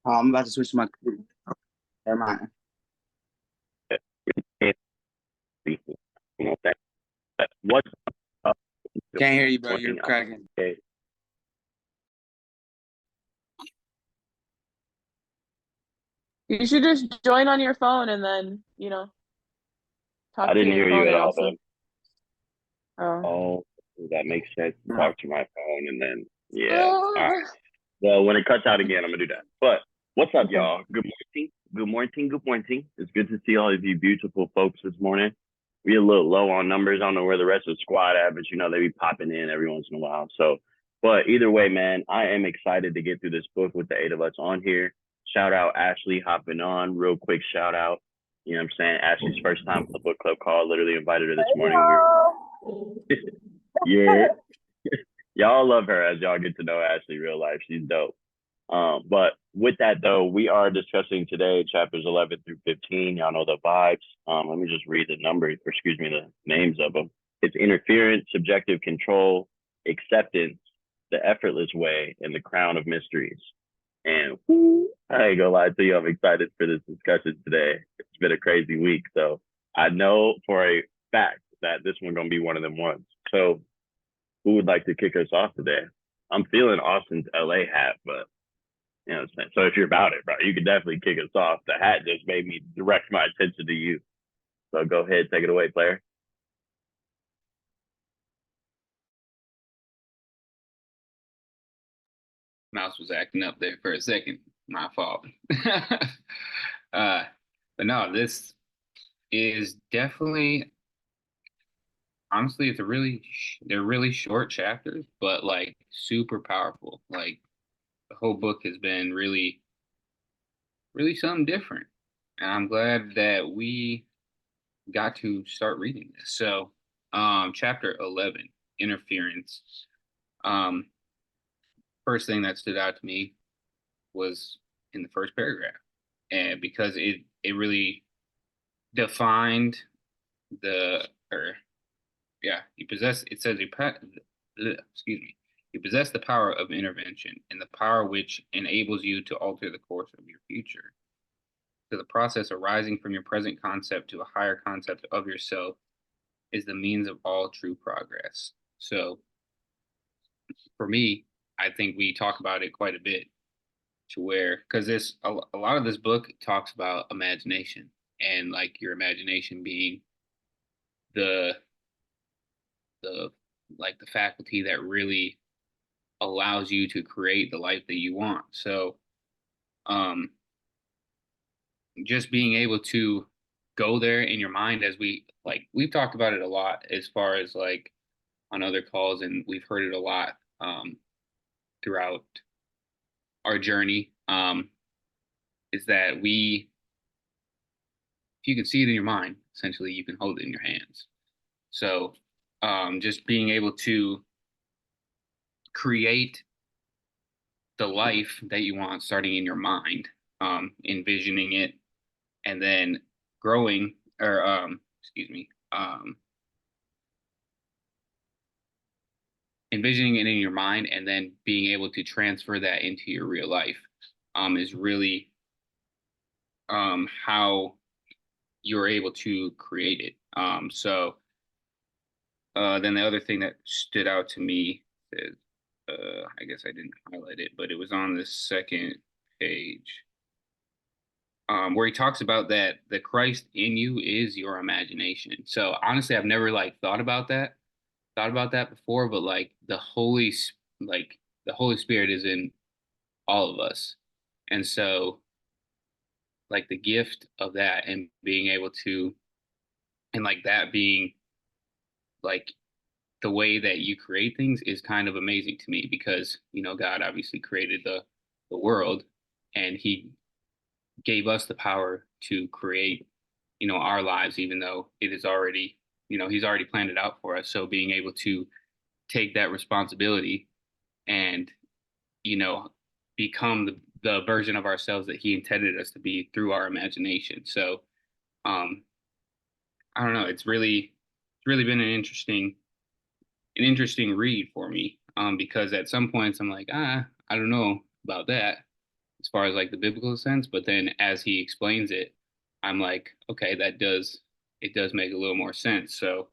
Oh, I'm about to switch to my computer. Never mind. What's up? Can't hear you, bro. You're cracking. Okay. You should just join on your phone and then, I talk to didn't your hear phone you at and all, also. but Oh. oh, that makes sense to No. talk to my phone and then yeah. All right. Well, when it cuts out again, I'm gonna do that. But what's up, Okay. y'all? Good morning. Good morning. Good morning. It's good to see all of you beautiful folks this morning. We're a little low on numbers. I don't know where the rest of the squad at, but they be popping in every once in a while. So, but either way, man, I am excited to get through this book with the 8 of us on here. Shout out Ashley hopping on. Real quick shout out. You know what I'm saying? Ashley's first time on the book club call. Literally invited her this morning. Yeah. Y'all love her as y'all get to know Ashley real life. She's dope. But with that though, we are discussing today chapters 11 through 15. Y'all know the vibes. Let me just read the numbers, or excuse me, the names of them. It's interference, subjective control, acceptance, the effortless way, and the crown of mysteries. And I ain't gonna lie to you, I'm excited for this discussion today. It's been a crazy week, so I know for a fact that this one's gonna be one of them ones. So, who would like to kick us off today? I'm feeling Austin's LA hat, but you know what I'm saying? So if you're about it, bro, you can definitely kick us off. The hat just made me direct my attention to you. So go ahead, take it away, player. Mouse was acting up there for a second. My fault. But no, this is definitely, honestly, they're really short chapters, but like super powerful. Like the whole book has been really, really something different. And I'm glad that we got to start reading this. So, chapter 11, interference. Um, First thing that stood out to me was in the first paragraph, and because it really defined the or yeah you possess it says excuse me, you possess the power of intervention and the power which enables you to alter the course of your future. So the process arising from your present concept to a higher concept of yourself is the means of all true progress. So for me, I think we talk about it quite a bit, to where, because this a lot of this book talks about imagination, and like your imagination being the the like the faculty that really allows you to create the life that you want. So um just being able to go there in your mind, as we've talked about it a lot as far as like on other calls, and we've heard it a lot throughout our journey, is that if you can see it in your mind, essentially you can hold it in your hands. So just being able to create the life that you want starting in your mind, envisioning it, and then growing, or excuse me, envisioning it in your mind and then being able to transfer that into your real life, is really how you're able to create it. So then the other thing that stood out to me is, I guess I didn't highlight it, but it was on the second page, where he talks about that the Christ in you is your imagination. So honestly, I've never like thought about that before, but like like the Holy Spirit is in all of us, and so like the gift of that and being able to, and like that being like the way that you create things is kind of amazing to me, because God obviously created the world, and he gave us the power to create our lives, even though it is already, he's already planned it out for us. So being able to take that responsibility and become the version of ourselves that he intended us to be through our imagination. So um I don't know, it's really been an interesting read for me, because at some points I'm like, I don't know about that, as far as like the biblical sense. But then as he explains it, I'm like, okay, it does make a little more sense. So,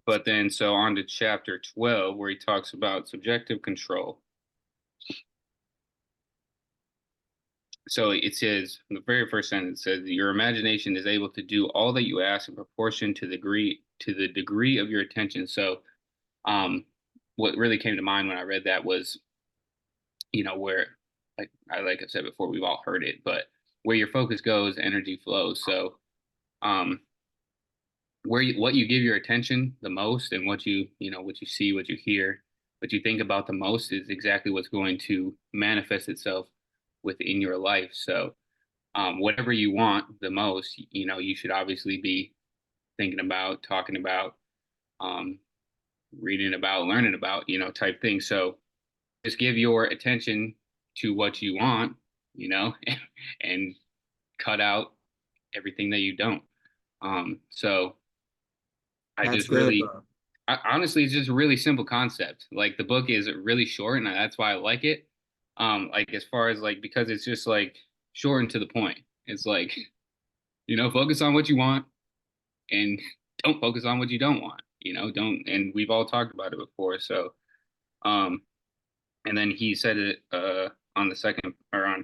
but then so on to chapter 12, where he talks about subjective control. So it says, the very first sentence says, your imagination is able to do all that you ask in proportion to the degree of your attention. So what really came to mind when I read that was, where, like I said before, we've all heard it, but where your focus goes, energy flows. So what you give your attention the most, and what you see, what you hear, what you think about the most, is exactly what's going to manifest itself within your life. So whatever you want the most, you should obviously be thinking about, talking about, reading about, learning about, type thing. So just give your attention to what you want, and cut out everything that you don't. So I That's just good, really, bro. honestly, it's just a really simple concept. Like the book is really short, and that's why I like it. Like as far as like, because it's just like short and to the point. It's like, focus on what you want and don't focus on what you don't want. Don't, and we've all talked about it before. So, and then he said it on the second, or on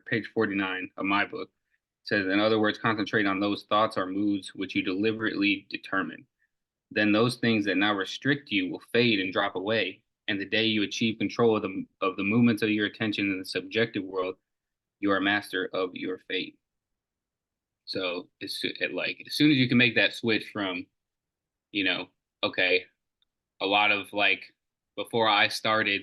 page 49 of my book. It says, in other words, concentrate on those thoughts or moods which you deliberately determine. Then those things that now restrict you will fade and drop away. And the day you achieve control of the movements of your attention in the subjective world, you are master of your fate. So as soon as you can make that switch from, okay, a lot of like, before I started,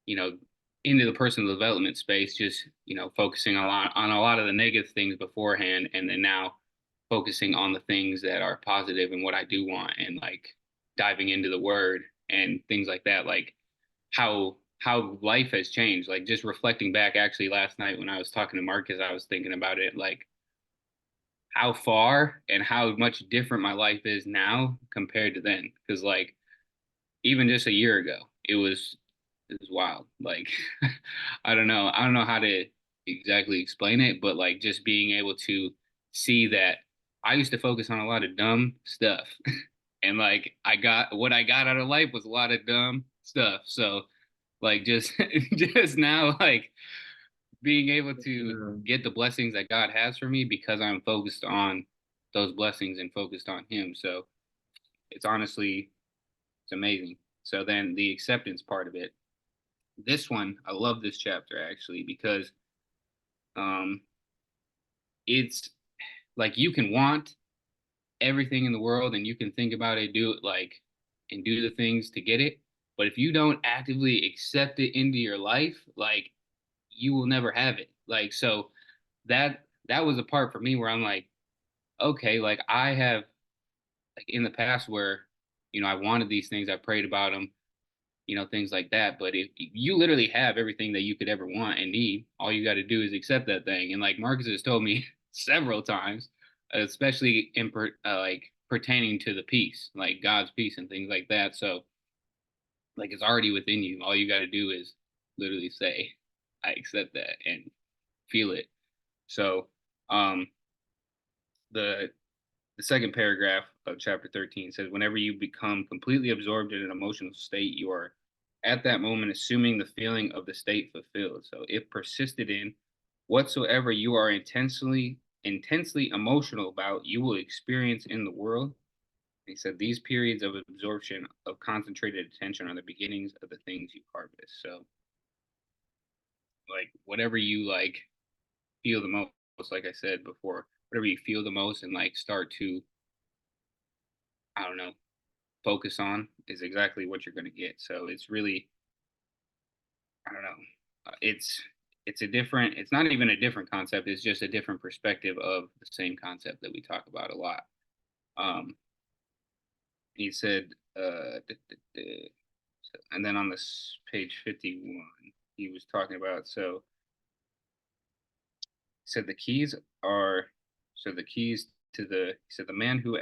into the personal development space, just, focusing on a lot of the negative things beforehand, and then now focusing on the things that are positive and what I do want, and like diving into the word and things like that, like how life has changed. Like just reflecting back, actually last night when I was talking to Marcus, I was thinking about it, like how far and how much different my life is now compared to then. Because like even just a year ago, it was wild. Like I don't know how to exactly explain it, but like just being able to see that I used to focus on a lot of dumb stuff. And like what I got out of life was a lot of dumb stuff. So like just just now, like being able to get the blessings that God has for me because I'm focused on those blessings and focused on him. So it's honestly, it's amazing. So then the acceptance part of it, this one, I love this chapter actually, because it's like you can want everything in the world and you can think about it, do it, like, and do the things to get it. But if you don't actively accept it into your life, like you will never have it. Like, so that was a part for me where I'm like, okay, like I have, like in the past where, I wanted these things, I prayed about them, things like that. But if you literally have everything that you could ever want and need, all you got to do is accept that thing. And like Marcus has told me several times, especially in like pertaining to the peace, like God's peace and things like that. So like it's already within you. All you got to do is literally say, I accept that, and feel it. So the the second paragraph of chapter 13 says, whenever you become completely absorbed in an emotional state, you are at that moment assuming the feeling of the state fulfilled. So if persisted in whatsoever you are intensely emotional about, you will experience in the world. He said these periods of absorption of concentrated attention are the beginnings of the things you harvest. So like whatever you like feel the most, like I said before, whatever you feel the most and like start to, I don't know, focus on is exactly what you're going to get. So it's really, I don't know, it's a different, it's not even a different concept. It's just a different perspective of the same concept that we talk about a lot. He said, and then on this page 51, he was talking about, so he said the keys to he said the man who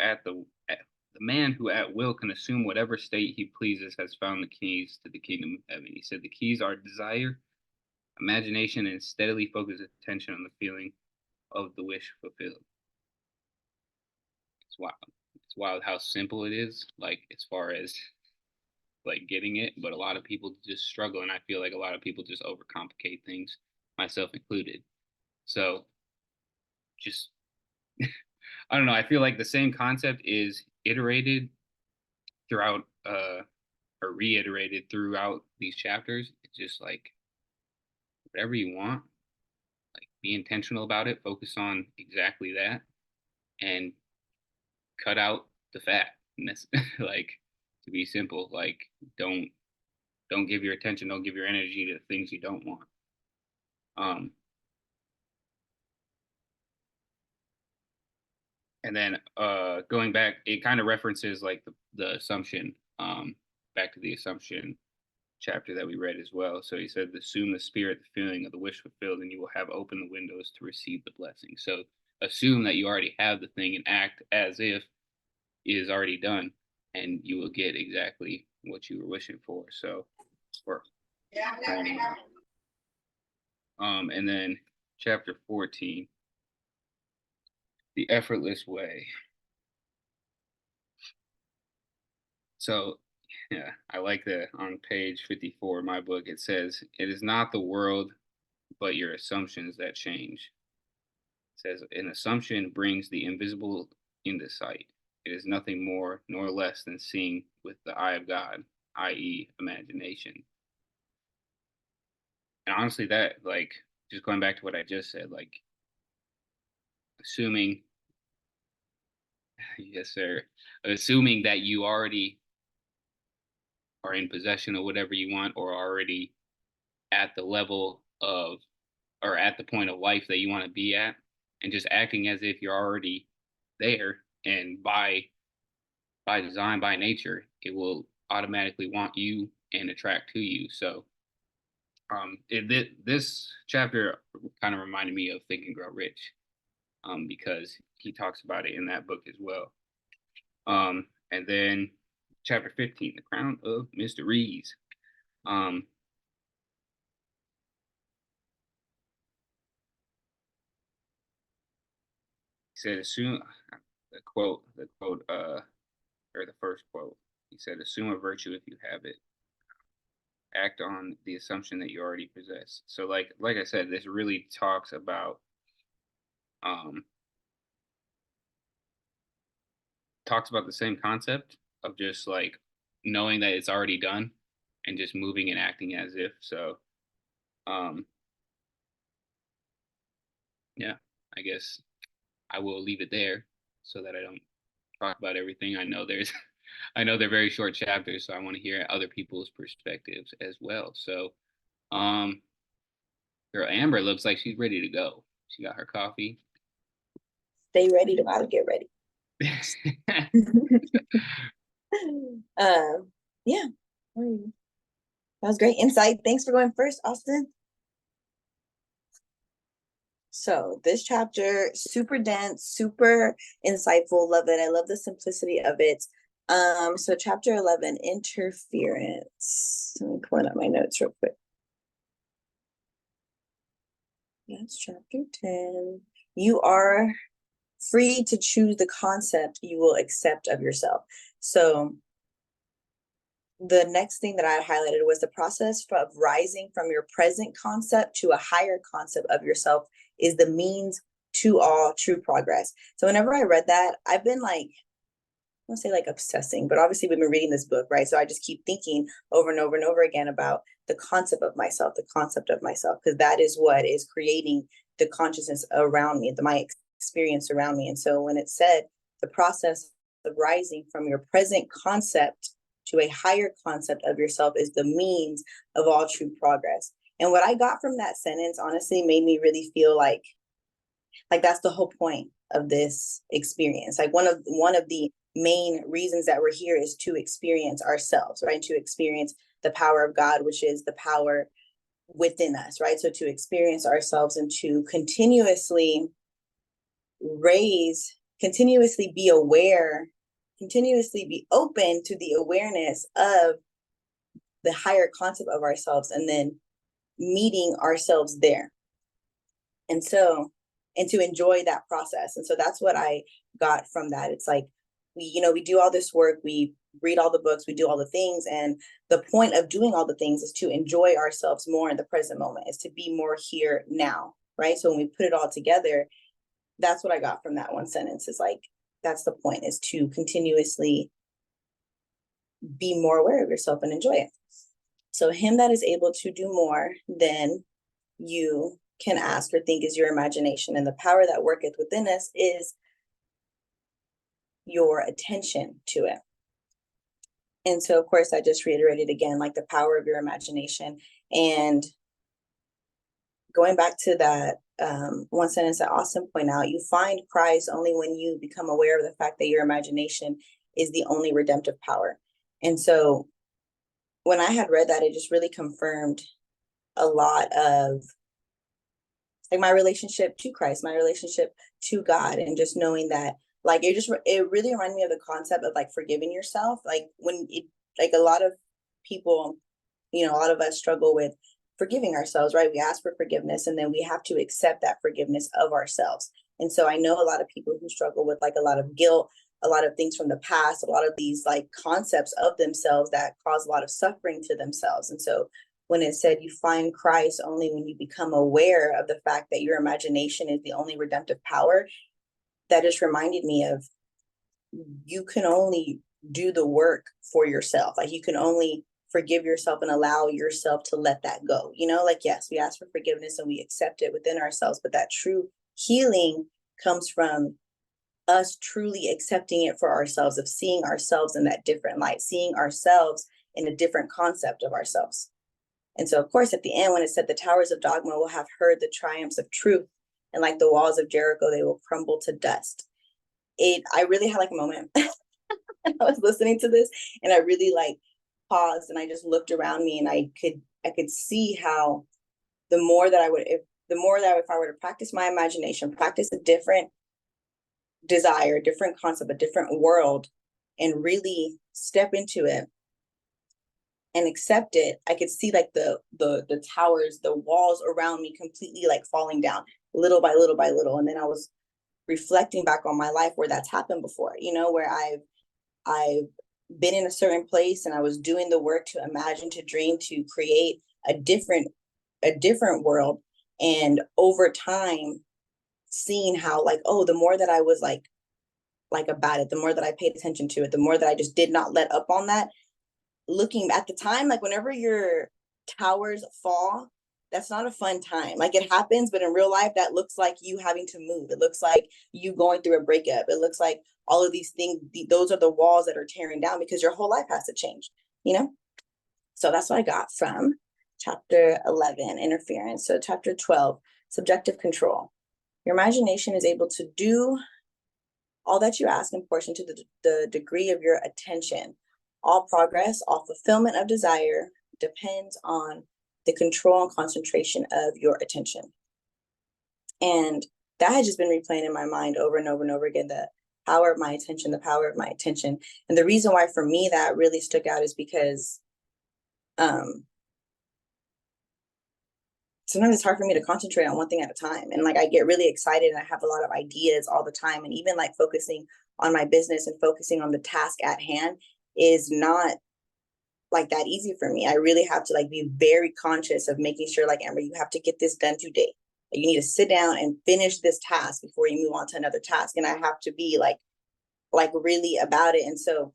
the man who at will can assume whatever state he pleases has found the keys to the kingdom of heaven. He said the keys are desire, imagination, and steadily focused attention on the feeling of the wish fulfilled. It's wild. It's wild how simple it is, like as far as like getting it, but a lot of people just struggle, and I feel like a lot of people just overcomplicate things, myself included. So just I don't know, I feel like the same concept is iterated throughout or reiterated throughout these chapters. It's just like whatever you want, like be intentional about it, focus on exactly that, and cut out the fat. And that's like, to be simple, like don't give your attention, don't give your energy to things you don't want. And then going back, it kind of references like the assumption, back to the assumption chapter that we read as well. So he said, assume the spirit, the feeling of the wish fulfilled, and you will have open the windows to receive the blessing. So assume that you already have the thing and act as if it is already done, and you will get exactly what you were wishing for. So, and then chapter 14, the effortless way. So, yeah, I like that on page 54 of my book, it says, it is not the world, but your assumptions that change. It says, an assumption brings the invisible into sight. It is nothing more nor less than seeing with the eye of God, i.e., imagination. And honestly, that, like, just going back to what I just said, like, assuming, yes, sir, assuming that you already are in possession of whatever you want, or already at the level of, or at the point of life that you want to be at, and just acting as if you're already there, and by design, by nature, it will automatically want you and attract to you. So this chapter kind of reminded me of Think and Grow Rich, because he talks about it in that book as well. And then chapter 15, The Crown of Mysteries. He said, assume, the quote, or the first quote, he said, assume a virtue if you have it. Act on the assumption that you already possess. So like I said, this really talks about the same concept of just like knowing that it's already done and just moving and acting as if. So yeah, I guess I will leave it there so that I don't talk about everything. I know they're very short chapters, so I want to hear other people's perspectives as well. So girl Amber looks like she's ready to go. She got her coffee. Stay ready to about to get ready. Yeah, that was great insight. Thanks for going first, Austin. So this chapter, super dense, super insightful. Love it. I love the simplicity of it. So chapter 11, interference. Let me pull up my notes real quick. That's chapter 10. You are free to choose the concept you will accept of yourself. So the next thing that I highlighted was the process of rising from your present concept to a higher concept of yourself is the means to all true progress. So whenever I read that, I've been like, I won't say like obsessing, but obviously we've been reading this book, right? So I just keep thinking over and over and over again about the concept of myself, because that is what is creating the consciousness around me, my experience around me. And so when it said the process of rising from your present concept to a higher concept of yourself is the means of all true progress. And what I got from that sentence honestly made me really feel like that's the whole point of this experience. Like one of the main reasons that we're here is to experience ourselves, right? To experience the power of God, which is the power within us, right? So to experience ourselves and to continuously be aware continuously be open to the awareness of the higher concept of ourselves, and then meeting ourselves there. And so, and to enjoy that process. And so that's what I got from that. It's like, we do all this work, we read all the books, we do all the things. And the point of doing all the things is to enjoy ourselves more in the present moment, is to be more here now, right? So when we put it all together, that's what I got from that one sentence. Is like, that's the point, is to continuously be more aware of yourself and enjoy it. So him that is able to do more than you can ask or think is your imagination, and the power that worketh within us is your attention to it. And so, of course, I just reiterated again, like the power of your imagination. And going back to that one sentence that Austin pointed out, you find Christ only when you become aware of the fact that your imagination is the only redemptive power. And so when I had read that, it just really confirmed a lot of like my relationship to Christ, my relationship to God, and just knowing that, like, it really reminded me of the concept of like forgiving yourself. Like like a lot of people, a lot of us struggle with forgiving ourselves, right? We ask for forgiveness, and then we have to accept that forgiveness of ourselves. And so I know a lot of people who struggle with like a lot of guilt, a lot of things from the past, a lot of these like concepts of themselves that cause a lot of suffering to themselves. And so when it said you find Christ only when you become aware of the fact that your imagination is the only redemptive power, that just reminded me of, you can only do the work for yourself. Like you can only forgive yourself and allow yourself to let that go. Like, yes, we ask for forgiveness and we accept it within ourselves, but that true healing comes from us truly accepting it for ourselves, of seeing ourselves in that different light, seeing ourselves in a different concept of ourselves. And so, of course, at the end, when it said the towers of dogma will have heard the triumphs of truth, and like the walls of Jericho, they will crumble to dust. I really had like a moment. I was listening to this and I really like paused and I just looked around me, and I could see how if I were to practice my imagination, practice a different desire, different concept, a different world, and really step into it and accept it, I could see like the towers, the walls around me completely like falling down little by little by little. And then I was reflecting back on my life where that's happened before, where I've been in a certain place and I was doing the work to imagine, to dream, to create a different world. And over time, seeing how like, oh, the more that I was like about it, the more that I paid attention to it, the more that I just did not let up on that. Looking at the time, like whenever your towers fall, that's not a fun time. Like it happens, but in real life, that looks like you having to move. It looks like you going through a breakup. It looks like all of these things, those are the walls that are tearing down because your whole life has to change, So that's what I got from chapter 11, interference. So chapter 12, subjective control. Your imagination is able to do all that you ask in proportion to the degree of your attention. All progress, all fulfillment of desire depends on the control and concentration of your attention. And that had just been replaying in my mind over and over and over again, the power of my attention, the power of my attention. And the reason why for me that really stuck out is because sometimes it's hard for me to concentrate on one thing at a time. And like I get really excited and I have a lot of ideas all the time. And even like focusing on my business and focusing on the task at hand is not like that easy for me. I really have to like be very conscious of making sure, like, Amber, you have to get this done today. You need to sit down and finish this task before you move on to another task. And I have to be like really about it. And so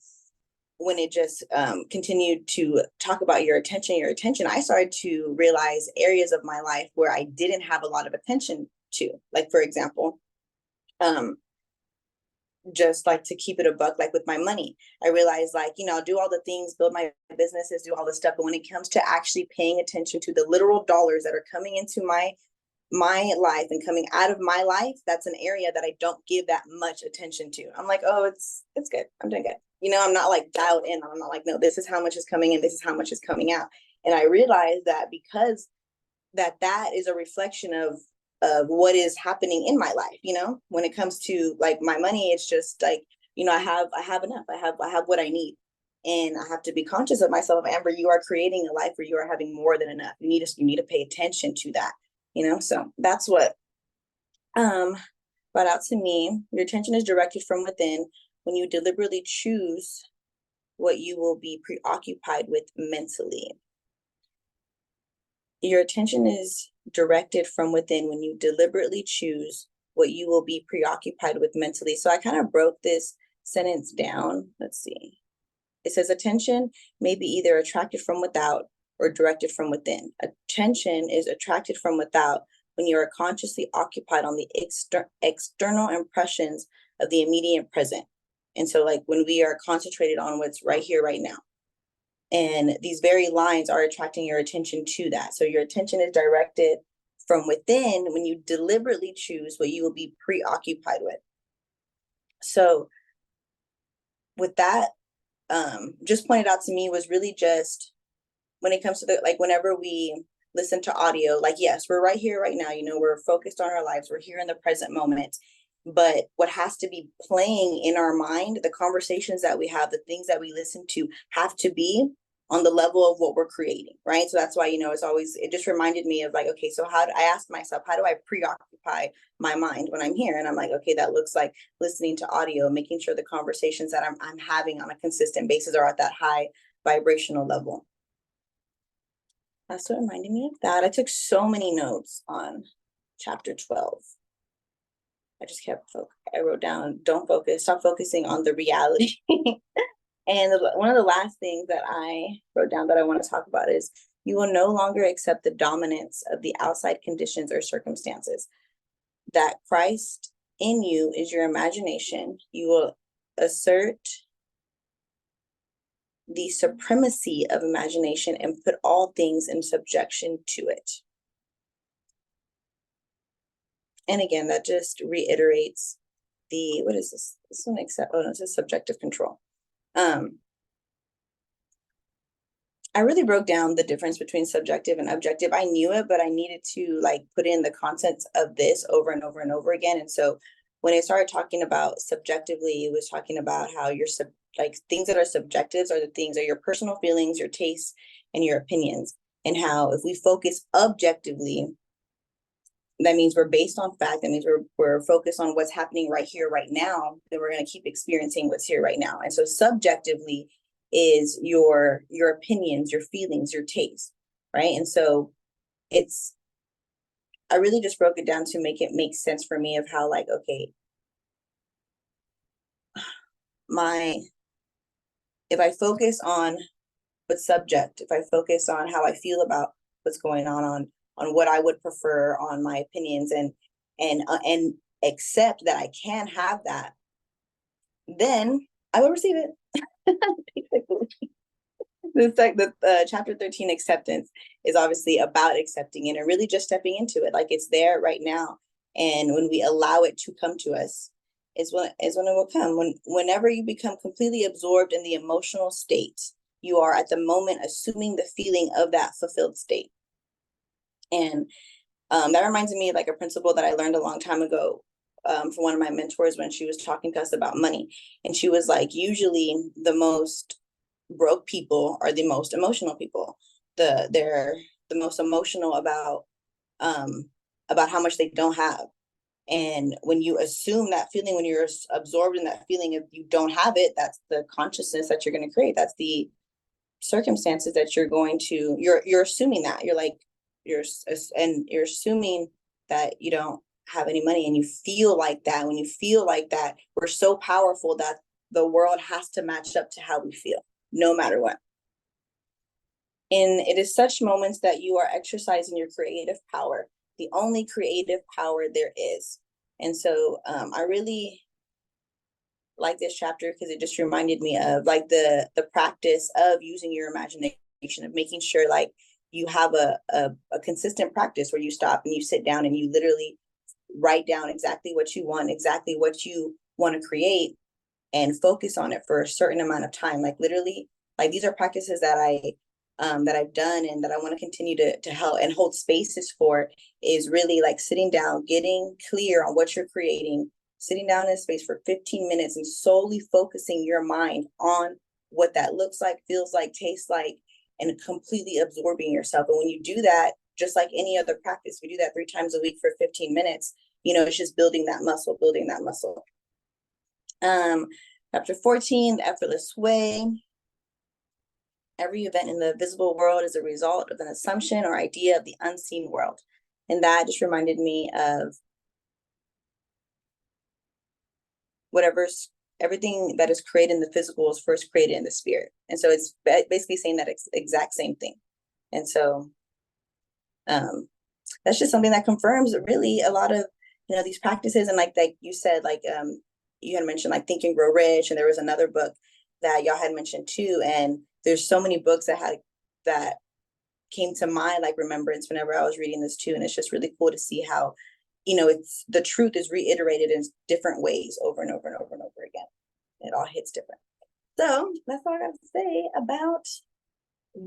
when it just continued to talk about your attention, I started to realize areas of my life where I didn't have a lot of attention to. Like, for example, just like to keep it a buck, like with my money, I realized like, I'll do all the things, build my businesses, do all the stuff. But when it comes to actually paying attention to the literal dollars that are coming into my life and coming out of my life, that's an area that I don't give that much attention to. I'm like, oh, it's good. I'm doing good. I'm not like dialed in. I'm not like, no, this is how much is coming in. This is how much is coming out. And I realized that because that is a reflection of what is happening in my life. When it comes to like my money, it's just like, I have enough. I have what I need. And I have to be conscious of myself. Amber, you are creating a life where you are having more than enough. You need to pay attention to that, so that's what brought out to me. Your attention is directed from within when you deliberately choose what you will be preoccupied with mentally. Your attention is directed from within when you deliberately choose what you will be preoccupied with mentally. So I kind of broke this sentence down. Let's see. It says attention may be either attracted from without or directed from within. Attention is attracted from without when you are consciously occupied on the external impressions of the immediate present. And so like when we are concentrated on what's right here, right now. And these very lines are attracting your attention to that. So your attention is directed from within when you deliberately choose what you will be preoccupied with. So with that, just pointed out to me was really just when it comes to whenever we listen to audio, like, yes, we're right here, right now, we're focused on our lives. We're here in the present moment. But what has to be playing in our mind, the conversations that we have, the things that we listen to have to be on the level of what we're creating, right? So that's why, it just reminded me of okay, so I asked myself, how do I preoccupy my mind when I'm here? And I'm like, okay, that looks like listening to audio, making sure the conversations that I'm having on a consistent basis are at that high vibrational level. That's what reminded me of that. I took so many notes on chapter 12. I just I wrote down, stop focusing on the reality. And one of the last things that I wrote down that I want to talk about is you will no longer accept the dominance of the outside conditions or circumstances. That Christ in you is your imagination. You will assert the supremacy of imagination and put all things in subjection to it. And again, that just reiterates what is this? This one it's a subjective control. I really broke down the difference between subjective and objective. I knew it, but I needed to put in the concepts of this over and over and over again. And so when I started talking about subjectively, it was talking about how things that are subjective are your personal feelings, your tastes, and your opinions. And how if we focus objectively, that means we're based on fact. That means we're focused on what's happening right here, right now. Then we're going to keep experiencing what's here right now. And so subjectively is your opinions, your feelings, your taste, right? And so I really just broke it down to make it make sense for me of how okay, if I focus on what's subject, if I focus on how I feel about what's going on what I would prefer, on my opinions, and accept that I can have that, then I will receive it. The chapter 13 acceptance is obviously about accepting it and really just stepping into it, it's there right now. And when we allow it to come to us is when it will come. Whenever you become completely absorbed in the emotional state, you are at the moment assuming the feeling of that fulfilled state. And that reminds me of a principle that I learned a long time ago from one of my mentors when she was talking to us about money. And she was usually the most broke people are the most emotional people. They're the most emotional about how much they don't have. And when you assume that feeling, when you're absorbed in that feeling of you don't have it, that's the consciousness that you're going to create. That's the circumstances that you're assuming that you're assuming that you don't have any money, and you feel like that. When you feel like that, we're so powerful that the world has to match up to how we feel, no matter what. And it is such moments that you are exercising your creative power, the only creative power there is. And so I really like this chapter because it just reminded me of the practice of using your imagination, of making sure you have a consistent practice where you stop and you sit down and you literally write down exactly what you want to create, and focus on it for a certain amount of time. Literally, these are practices that I've done and that I want to continue to help and hold spaces for, is really sitting down, getting clear on what you're creating, sitting down in a space for 15 minutes and solely focusing your mind on what that looks like, feels like, tastes like, and completely absorbing yourself. And when you do that, just like any other practice, we do that 3 times a week for 15 minutes, you know, it's just building that muscle, building that muscle. Chapter 14, the effortless way. Every event in the visible world is a result of an assumption or idea of the unseen world. And that just reminded me of everything that is created in the physical is first created in the spirit. And so it's basically saying that exact same thing. And so that's just something that confirms really a lot of, you know, these practices. And like you said, like you had mentioned like Think and Grow Rich, and there was another book that y'all had mentioned too. And there's so many books that came to my like remembrance whenever I was reading this too. And it's just really cool to see how, you know, it's the truth is reiterated in different ways over and over and over and over again. It all hits different. So that's all I got to say about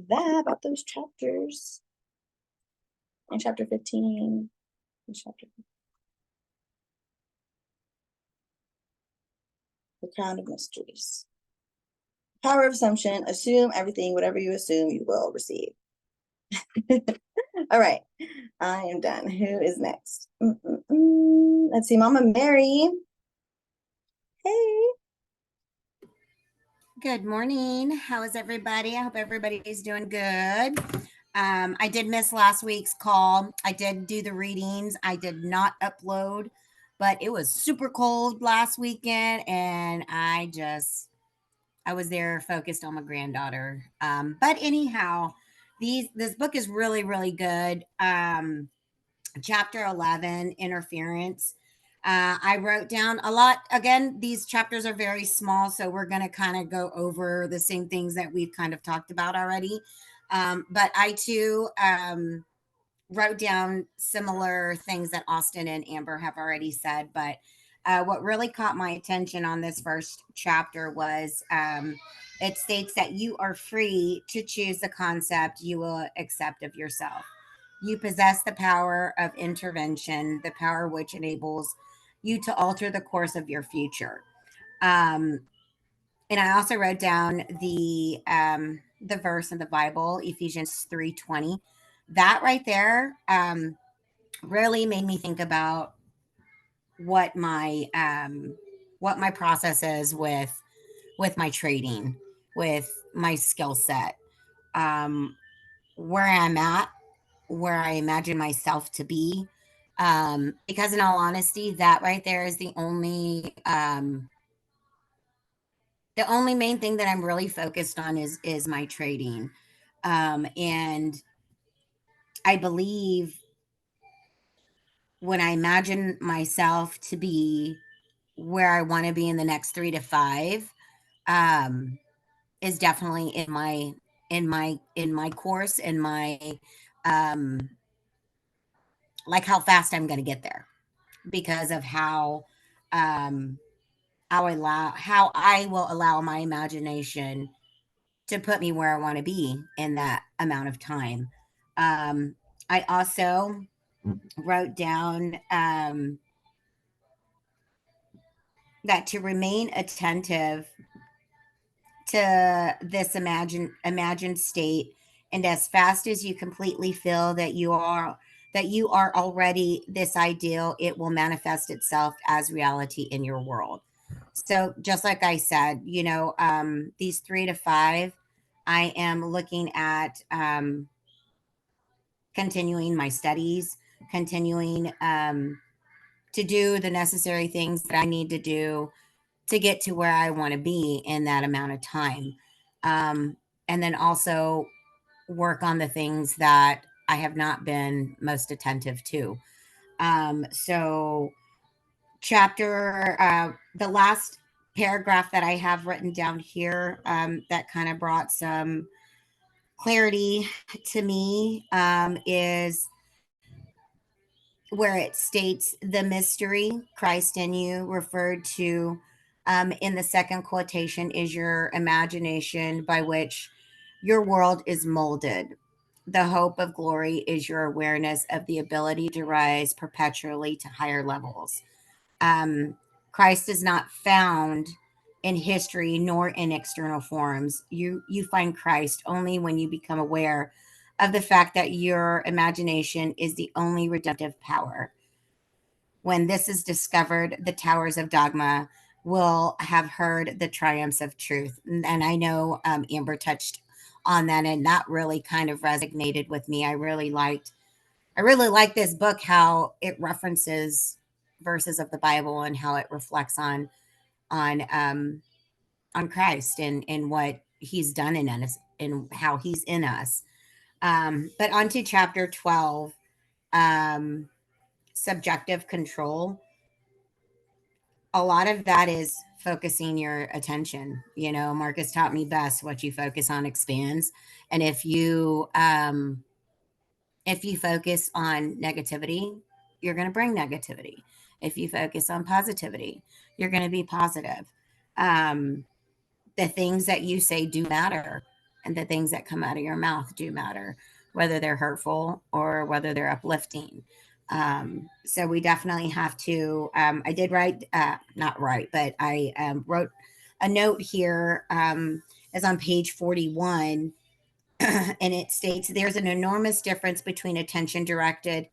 that, about those chapters. In chapter 15, in chapter 15. The Crown of Mysteries. Power of assumption. Assume everything, whatever you assume, you will receive. All right, I am done. Who is next? Let's see, Mama Mary. Hey. Good morning. How is everybody? I hope everybody is doing good. I did miss last week's call. I did do the readings. I did not upload, but it was super cold last weekend, and I was there focused on my granddaughter. But anyhow, this book is really, really good. Chapter 11, Interference. I wrote down a lot. Again, these chapters are very small, so we're going to kind of go over the same things that we've kind of talked about already. But I too wrote down similar things that Austin and Amber have already said. But what really caught my attention on this first chapter was it states that you are free to choose the concept you will accept of yourself. You possess the power of intervention, the power which enables you to alter the course of your future. And I also wrote down the verse in the Bible, Ephesians 3:20. That right there really made me think about what my process is with my trading, with my skill set, where I'm at, where I imagine myself to be. Because in all honesty, that right there is the only main thing that I'm really focused on is my trading. And I believe when I imagine myself to be where I want to be in the next 3 to 5, is definitely in my course, in my like how fast I'm going to get there, because of how I will allow my imagination to put me where I want to be in that amount of time. I also wrote down that to remain attentive to this imagined state, and as fast as you completely feel that you are already this ideal, it will manifest itself as reality in your world. So just like I said, you know, these 3 to 5, I am looking at continuing my studies, continuing to do the necessary things that I need to do to get to where I want to be in that amount of time. And then also work on the things that I have not been most attentive to. So the last paragraph that I have written down here, that kind of brought some clarity to me, is where it states the mystery, Christ in you, referred to in the second quotation, is your imagination by which your world is molded. The hope of glory is your awareness of the ability to rise perpetually to higher levels. Christ is not found in history nor in external forms. You find Christ only when you become aware of the fact that your imagination is the only redemptive power. When this is discovered, the towers of dogma will have heard the triumphs of truth. And I know Amber touched on that, and that really kind of resonated with me. I really liked this book, how it references verses of the Bible and how it reflects on Christ and what he's done in us and how he's in us. But on to chapter 12, subjective control. A lot of that is focusing your attention. You know, Marcus taught me best, what you focus on expands. And if you focus on negativity, you're going to bring negativity. If you focus on positivity, you're going to be positive. The things that you say do matter, and the things that come out of your mouth do matter, whether they're hurtful or whether they're uplifting. So we definitely have to. I did write, not write, but I wrote a note here. Is on page 41. And it states there's an enormous difference between attention directed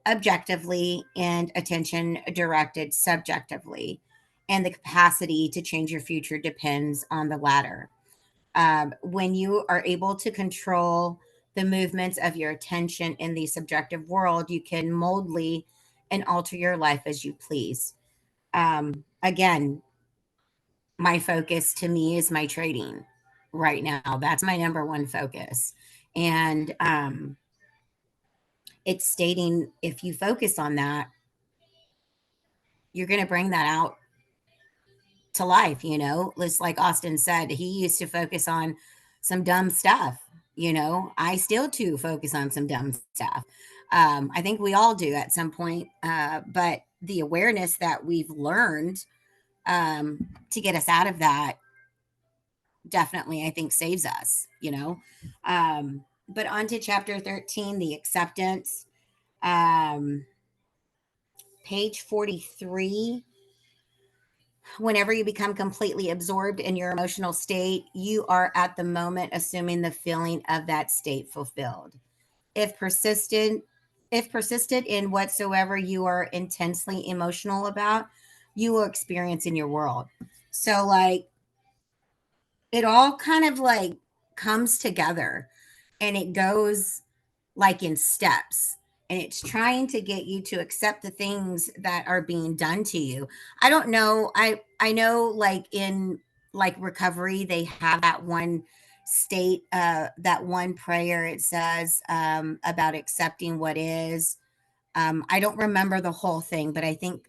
objectively and attention directed subjectively. And the capacity to change your future depends on the latter. When you are able to control the movements of your attention in the subjective world, you can moldly and alter your life as you please. Again, my focus to me is my trading right now. That's my number one focus. And it's stating if you focus on that, you're going to bring that out to life. You know, just like Austin said, he used to focus on some dumb stuff. You know, I still too focus on some dumb stuff. I think we all do at some point. But the awareness that we've learned to get us out of that definitely, I think, saves us, you know. But on to chapter 13, the acceptance. Page 43. Whenever you become completely absorbed in your emotional state, you are at the moment assuming the feeling of that state fulfilled. If persistent in whatsoever you are intensely emotional about, you will experience in your world. So like it all kind of like comes together, and it goes like in steps, and it's trying to get you to accept the things that are being done to you. I don't know. I know like in like recovery, they have that one state, that one prayer. It says about accepting what is. I don't remember the whole thing, but I think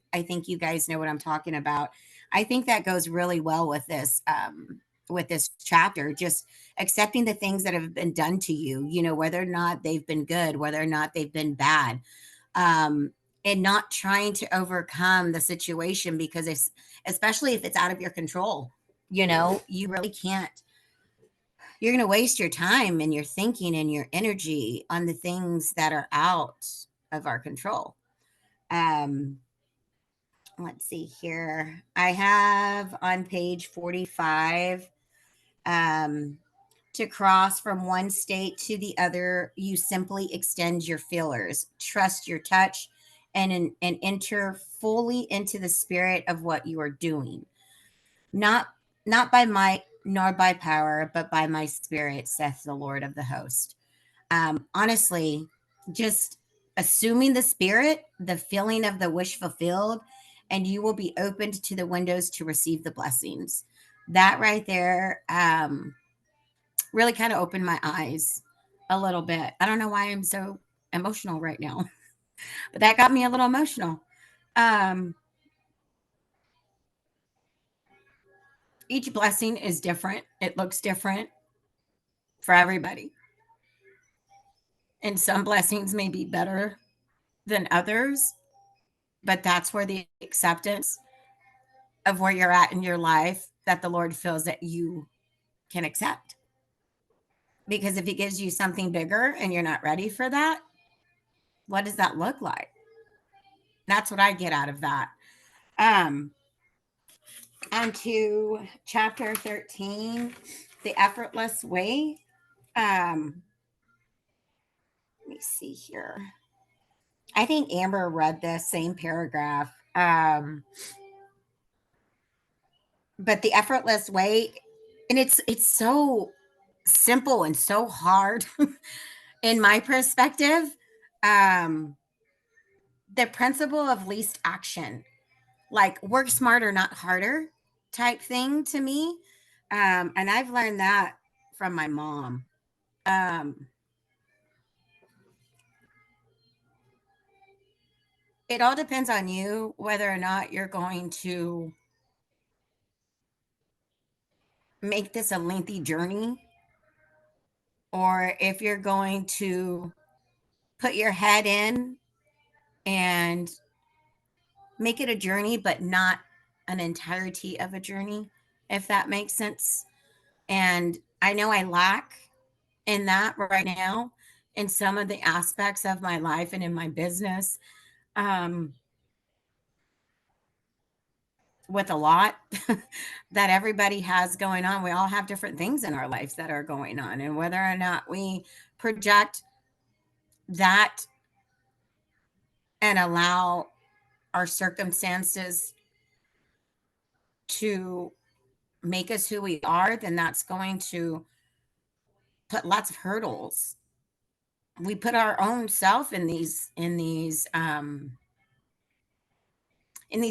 you guys know what I'm talking about. I think that goes really well with this chapter, just accepting the things that have been done to you, you know, whether or not they've been good, whether or not they've been bad, and not trying to overcome the situation, because especially if it's out of your control, you know, you really can't. You're going to waste your time and your thinking and your energy on the things that are out of our control. Let's see here. I have on page 45, to cross from one state to the other, you simply extend your feelers, trust your touch, and enter fully into the spirit of what you are doing. Not by might nor by power, but by my spirit, saith the Lord of the host. Honestly, just assuming the spirit, the feeling of the wish fulfilled, and you will be opened to the windows to receive the blessings. That right there really kind of opened my eyes a little bit. I don't know why I'm so emotional right now, but that got me a little emotional. Each blessing is different. It looks different for everybody. And some blessings may be better than others, but that's where the acceptance of where you're at in your life, that the Lord feels that you can accept. Because if he gives you something bigger and you're not ready for that, what does that look like? That's what I get out of that. On to chapter 13, The Effortless Way. Let me see here. I think Amber read this same paragraph. But the effortless way, and it's so simple and so hard in my perspective. The principle of least action, like work smarter, not harder type thing to me. And I've learned that from my mom. It all depends on you whether or not you're going to make this a lengthy journey, or if you're going to put your head in and make it a journey, but not an entirety of a journey, if that makes sense. And I know I lack in that right now in some of the aspects of my life and in my business. With a lot that everybody has going on. We all have different things in our lives that are going on, and whether or not we project that and allow our circumstances to make us who we are, then that's going to put lots of hurdles. We put our own self in these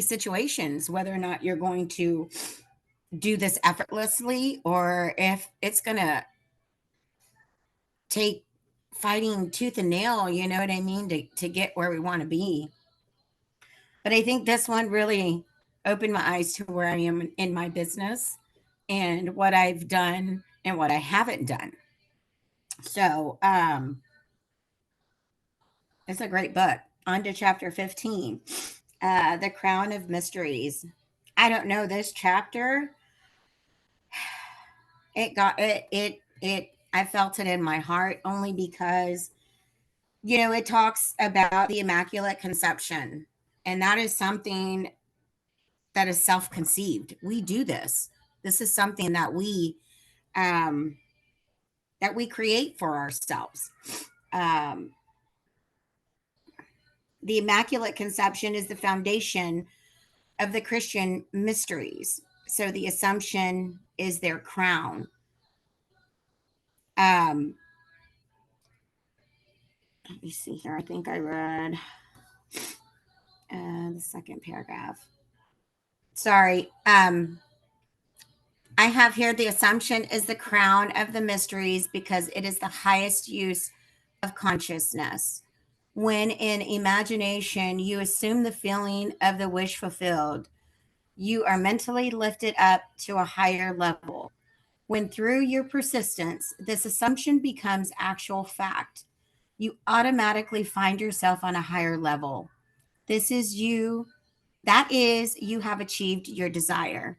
situations, whether or not you're going to do this effortlessly or if it's going to take fighting tooth and nail, you know what I mean, to get where we want to be. But I think this one really opened my eyes to where I am in my business and what I've done and what I haven't done. So it's a great book. On to chapter 15, The Crown of Mysteries. I don't know this chapter. It got it I felt it in my heart only because, you know, it talks about the Immaculate Conception, and that is something that is self-conceived. We do this. This is something that we create for ourselves. The Immaculate Conception is the foundation of the Christian mysteries. So the Assumption is their crown. Let me see here. I think I read the second paragraph. Sorry. I have here the Assumption is the crown of the mysteries because it is the highest use of consciousness. When in imagination you assume the feeling of the wish fulfilled, you are mentally lifted up to a higher level. When through your persistence, this assumption becomes actual fact, you automatically find yourself on a higher level. This is you. That is, you have achieved your desire.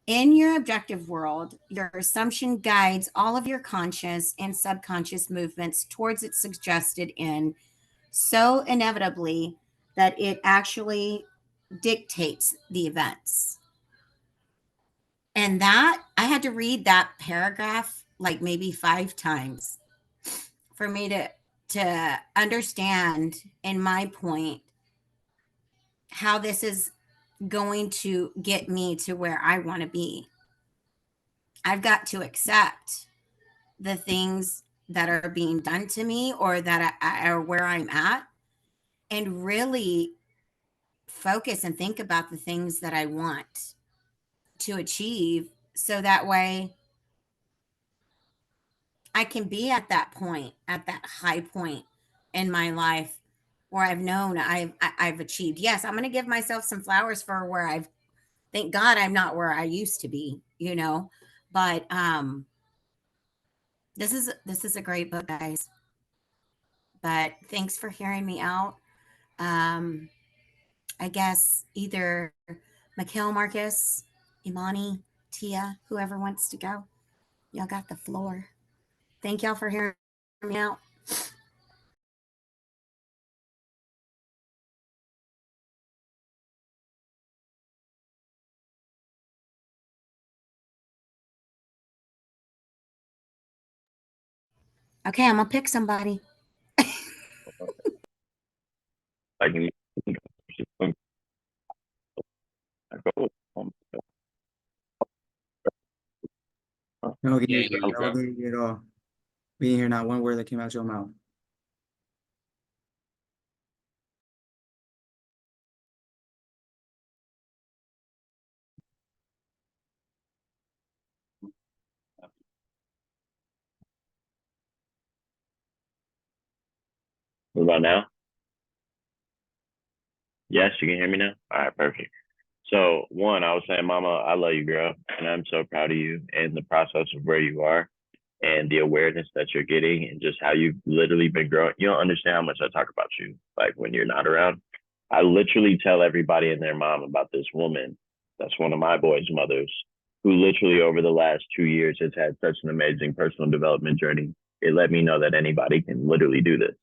In your objective world, your assumption guides all of your conscious and subconscious movements towards its suggested end so inevitably that it actually dictates the events. And that, I had to read that paragraph like maybe 5 times for me to understand in my point how this is going to get me to where I want to be. I've got to accept the things that are being done to me or that or where I'm at, and really focus and think about the things that I want to achieve, so that way I can be at that point, at that high point in my life where I've known I've achieved. Yes, I'm going to give myself some flowers for where thank God I'm not where I used to be, you know, but this is a great book, guys. But thanks for hearing me out. I guess either Mikhail, Marcus, Imani, Tia, whoever wants to go. Y'all got the floor. Thank y'all for hearing me out. Okay, I'm gonna pick somebody. Like, No, Yeah, here we go. at all. We didn't hear not one word that came out your mouth. what about now? Yes, you can hear me now? All right, perfect. So, one, I was saying, Mama, I love you, girl, and I'm so proud of you and the process of where you are and the awareness that you're getting and just how you've literally been growing. You don't understand how much I talk about you, like when you're not around. I literally tell everybody and their mom about this woman that's one of my boys' mothers who literally over the last 2 years has had such an amazing personal development journey. It let me know that anybody can literally do this,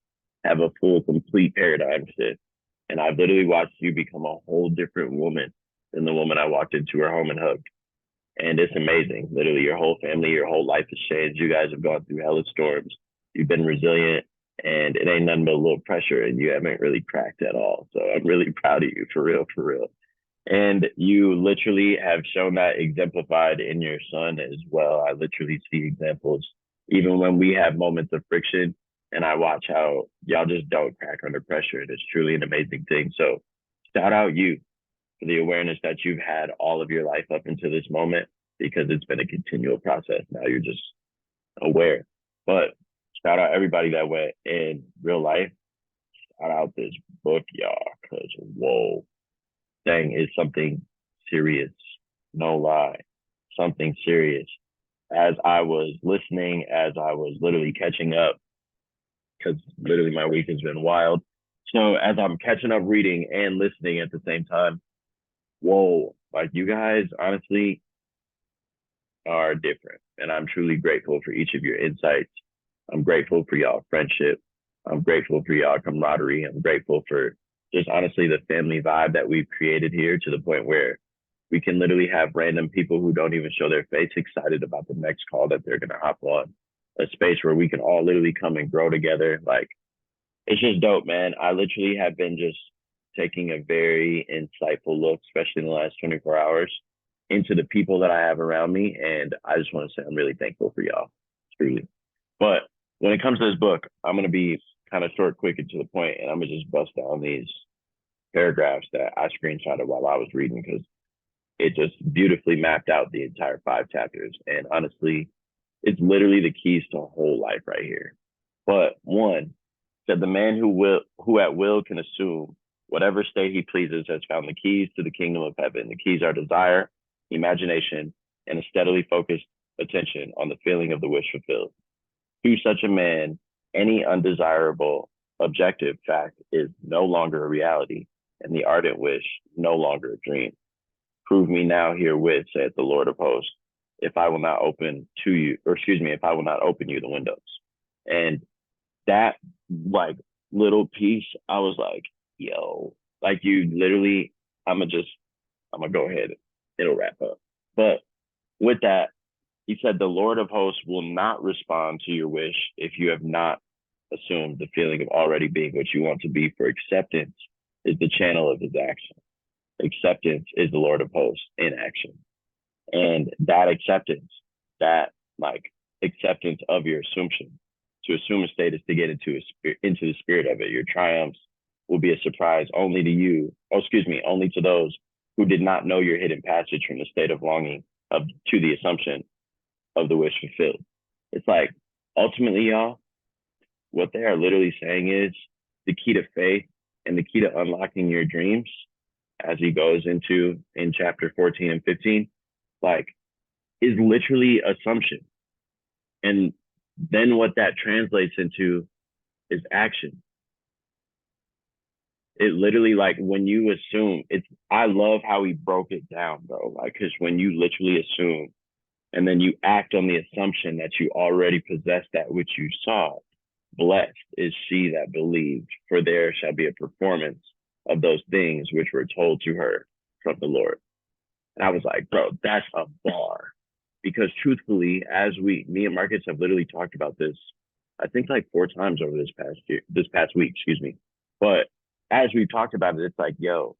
have a full, complete paradigm shift. And I've literally watched you become a whole different woman than the woman I walked into her home and hugged. And it's amazing. Literally, your whole family, your whole life has changed. You guys have gone through hella storms. You've been resilient, and it ain't nothing but a little pressure, and you haven't really cracked at all. So I'm really proud of you, for real, for real. And you literally have shown that exemplified in your son as well. I literally see examples, even when we have moments of friction, and I watch how y'all just don't crack under pressure. And it's truly an amazing thing. So shout out you for the awareness that you've had all of your life up until this moment, because it's been a continual process. Now you're just aware. But shout out everybody that went in real life. Shout out this book, y'all, because whoa, dang, is something serious. No lie, something serious. As I was listening, as I was literally catching up, because literally my week has been wild. So as I'm catching up reading and listening at the same time, whoa, like you guys honestly are different. And I'm truly grateful for each of your insights. I'm grateful for y'all friendship. I'm grateful for y'all camaraderie. I'm grateful for just honestly the family vibe that we've created here, to the point where we can literally have random people who don't even show their face excited about the next call that they're going to hop on. A space where we can all literally come and grow together. Like, it's just dope, man. I literally have been just taking a very insightful look, especially in the last 24 hours, into the people that I have around me. And I just want to say I'm really thankful for y'all, truly. But when it comes to this book, I'm going to be kind of short, quick, and to the point, and I'm going to just bust down these paragraphs that I screenshotted while I was reading, because it just beautifully mapped out the entire 5 chapters. And honestly, it's literally the keys to a whole life right here. But one said, the man who at will can assume whatever state he pleases has found the keys to the kingdom of heaven. The keys are desire, imagination, and a steadily focused attention on the feeling of the wish fulfilled. To such a man, any undesirable objective fact is no longer a reality, and the ardent wish no longer a dream. Prove me now herewith, saith the Lord of hosts, if I will not open to you, or excuse me, if I will not open you the windows. And that like little piece, I was like, yo, like you literally, I'm gonna go ahead, it'll wrap up. But with that, he said, the Lord of hosts will not respond to your wish if you have not assumed the feeling of already being what you want to be, for acceptance is the channel of his action. Acceptance is the Lord of hosts in action. And that acceptance, that like acceptance of your assumption, to assume a state is to get into the spirit of it. Your triumphs will be a surprise only to you, only to those who did not know your hidden passage from the state of longing to the assumption of the wish fulfilled. It's like, ultimately, y'all, what they are literally saying is the key to faith and the key to unlocking your dreams, as he goes into in chapter 14 and 15, like, is literally assumption. And then what that translates into is action. It literally, like, when you assume, I love how he broke it down, bro. Like, because when you literally assume and then you act on the assumption that you already possess that which you saw, blessed is she that believed, for there shall be a performance of those things which were told to her from the Lord. And I was like, bro, that's a bar. Because truthfully, me and Marcus have literally talked about this I think like 4 times over this past week, excuse me. But as we've talked about it, it's like, yo,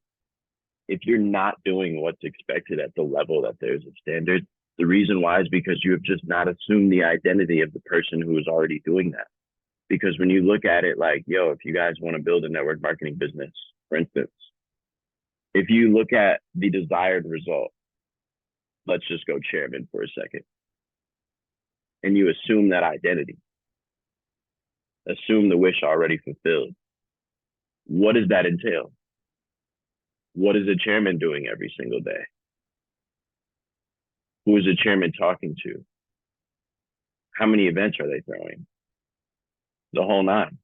if you're not doing what's expected at the level that there's a standard, the reason why is because you have just not assumed the identity of the person who is already doing that. Because when you look at it like, yo, if you guys want to build a network marketing business, for instance, if you look at the desired result, let's just go chairman for a second, and you assume that identity, assume the wish already fulfilled. What does that entail? What is the chairman doing every single day? Who is the chairman talking to? How many events are they throwing? The whole nine.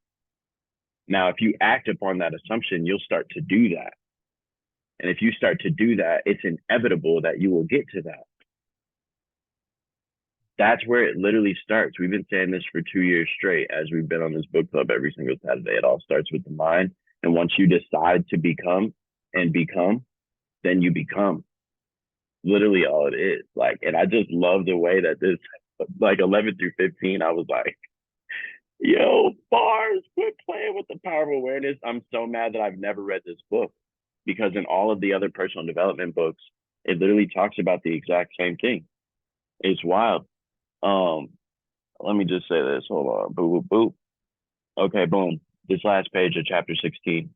Now, if you act upon that assumption, you'll start to do that. And if you start to do that, it's inevitable that you will get to that. That's where it literally starts. We've been saying this for 2 years straight as we've been on this book club every single Saturday. It all starts with the mind. And once you decide to become, then you become. Literally all it is. Like, and I just love the way that this, like 11 through 15, I was like, yo, bars, quit playing with the power of awareness. I'm so mad that I've never read this book, because in all of the other personal development books, it literally talks about the exact same thing. It's wild. Let me just say this. Hold on. Boop, boop, boop. Okay, boom. This last page of chapter 16.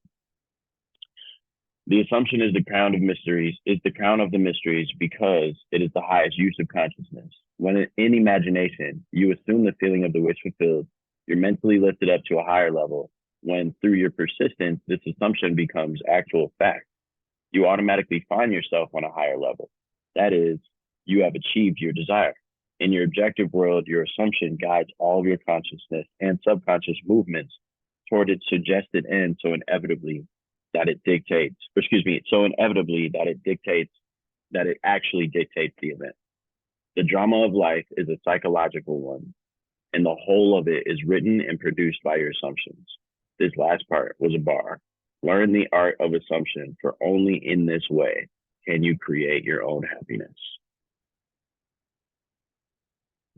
The assumption is the crown of mysteries, is the crown of the mysteries because it is the highest use of consciousness. When in imagination, you assume the feeling of the wish fulfilled, you're mentally lifted up to a higher level. When through your persistence, this assumption becomes actual fact, you automatically find yourself on a higher level. That is, you have achieved your desire. In your objective world, your assumption guides all of your consciousness and subconscious movements toward its suggested end, so inevitably that it actually dictates the event. The drama of life is a psychological one, and the whole of it is written and produced by your assumptions. This last part was a bar. Learn the art of assumption, for only in this way can you create your own happiness.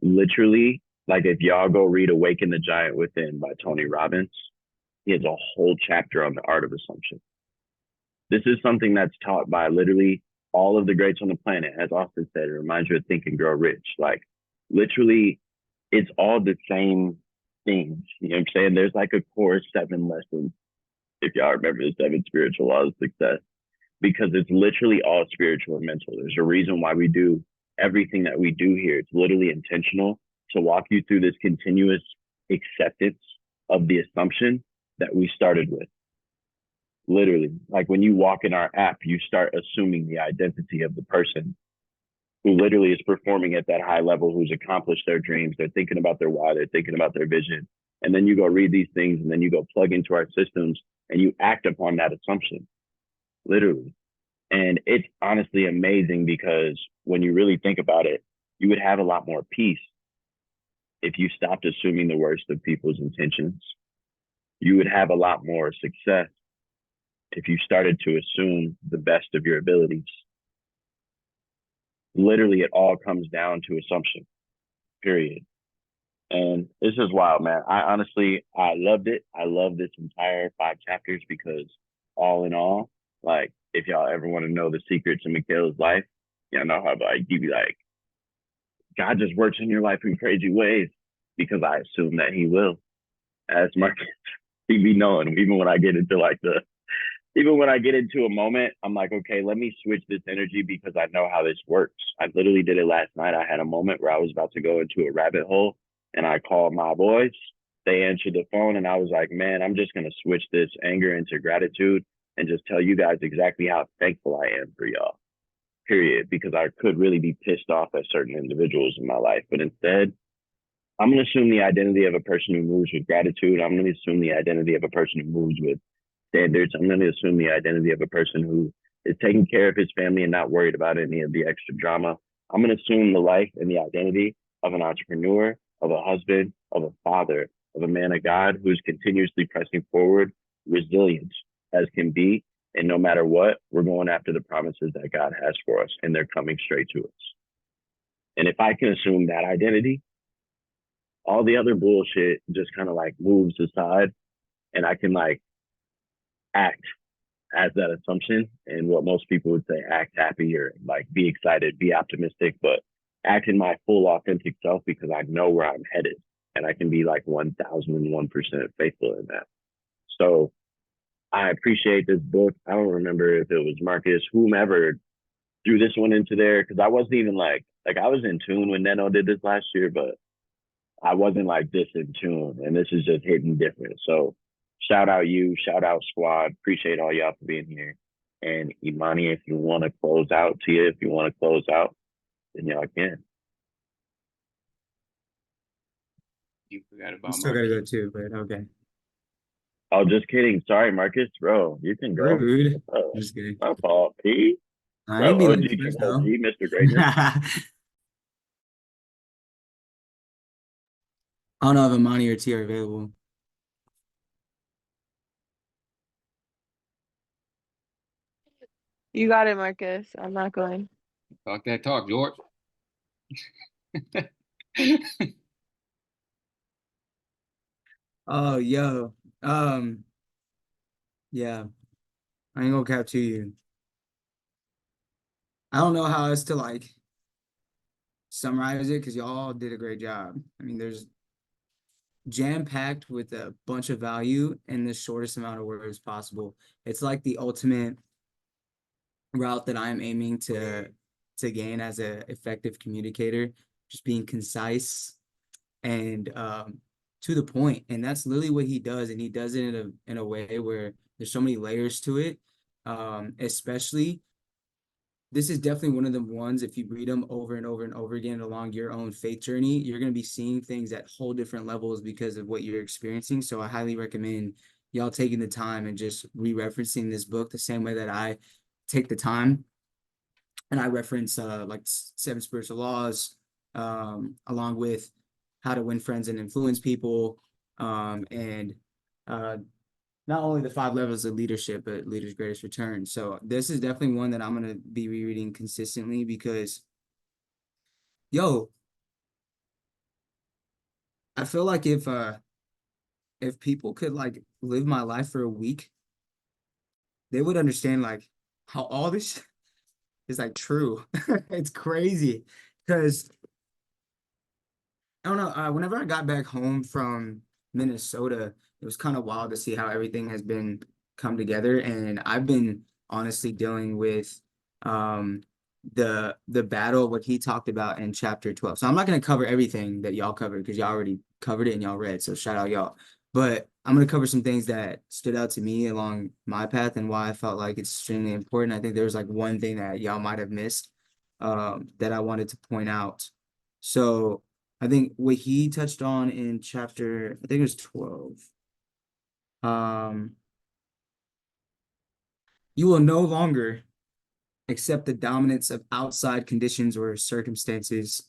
Literally, like if y'all go read Awaken the Giant Within by Tony Robbins, he has a whole chapter on the art of assumption. This is something that's taught by literally all of the greats on the planet. As Austin said, it reminds you of Think and Grow Rich. Like literally, it's all the same things. You know what I'm saying? There's like a core 7 lessons, if y'all remember the 7 spiritual laws of success, because it's literally all spiritual and mental. There's a reason why we do everything that we do here. It's literally intentional to walk you through this continuous acceptance of the assumption that we started with. Literally, like when you walk in our app, you start assuming the identity of the person who literally is performing at that high level, who's accomplished their dreams. They're thinking about their why, they're thinking about their vision. And then you go read these things, and then you go plug into our systems and you act upon that assumption, literally. And it's honestly amazing, because when you really think about it, you would have a lot more peace if you stopped assuming the worst of people's intentions. You would have a lot more success if you started to assume the best of your abilities. Literally, it all comes down to assumption, period. And this is wild, man. I loved it. I love this entire 5 chapters, because all in all, like, if y'all ever want to know the secret to Mikhail's life, y'all know how, like, you be like, God just works in your life in crazy ways, because I assume that he will. As Marcus, he be knowing, even when I get into a moment, I'm like, okay, let me switch this energy, because I know how this works. I literally did it last night. I had a moment where I was about to go into a rabbit hole, and I called my boys. They answered the phone, and I was like, man, I'm just going to switch this anger into gratitude and just tell you guys exactly how thankful I am for y'all, period. Because I could really be pissed off at certain individuals in my life. But instead, I'm going to assume the identity of a person who moves with gratitude. I'm going to assume the identity of a person who moves with standards. I'm going to assume the identity of a person who is taking care of his family and not worried about any of the extra drama. I'm going to assume the life and the identity of an entrepreneur, of a husband, of a father, of a man of God who's continuously pressing forward, resilient as can be. And no matter what, we're going after the promises that God has for us, and they're coming straight to us. And if I can assume that identity, all the other bullshit just kind of like moves aside, and I can like act as that assumption, and what most people would say, act happy or like be excited, be optimistic, but act in my full authentic self because I know where I'm headed, and I can be like 1001% faithful in that. So I appreciate this book. I don't remember if it was Marcus, whomever threw this one into there, because I wasn't even like I was in tune when Neno did this last year, but I wasn't like this in tune, and this is just hitting different. So shout out you, shout out squad. Appreciate all y'all for being here. And Imani, if you want to close out, Tia, if you want to close out, then y'all can. You forgot I about still gotta Marcus. go too, but okay. Oh, just kidding. Sorry, Marcus. Bro, you can go. Rude. Oh, I'm just kidding. my fault, P. I Bro, ain't be OG like King this OG, though. Mr. Greatness. I don't know if Imani or T are available. You got it, Marcus. I'm not going. Talk that talk, George. Oh, yo. Yeah, I ain't gonna cap to you. I don't know how else to like summarize it because y'all did a great job. I mean, there's jam-packed with a bunch of value in the shortest amount of words possible. It's like the ultimate route that I'm aiming to gain as a effective communicator, just being concise and to the point. And that's literally what he does, and he does it in a way where there's so many layers to it. Especially, this is definitely one of the ones, if you read them over and over and over again along your own faith journey, you're going to be seeing things at whole different levels because of what you're experiencing. So I highly recommend y'all taking the time and just re-referencing this book the same way that I take the time and I reference like 7 Spiritual Laws, along with How to Win Friends and Influence People, and not only the 5 levels of leadership, but Leader's Greatest Return. So this is definitely one that I'm gonna be rereading consistently because, yo, I feel like if people could like live my life for a week, they would understand like how all this is like true. It's crazy because I don't know. Whenever I got back home from Minnesota, it was kind of wild to see how everything has been come together. And I've been honestly dealing with the battle, what he talked about in chapter 12. So I'm not going to cover everything that y'all covered because y'all already covered it and y'all read. So shout out y'all. But I'm going to cover some things that stood out to me along my path and why I felt like it's extremely important. I think there was like one thing that y'all might have missed that I wanted to point out. So I think what he touched on in chapter, I think it was 12. You will no longer accept the dominance of outside conditions or circumstances.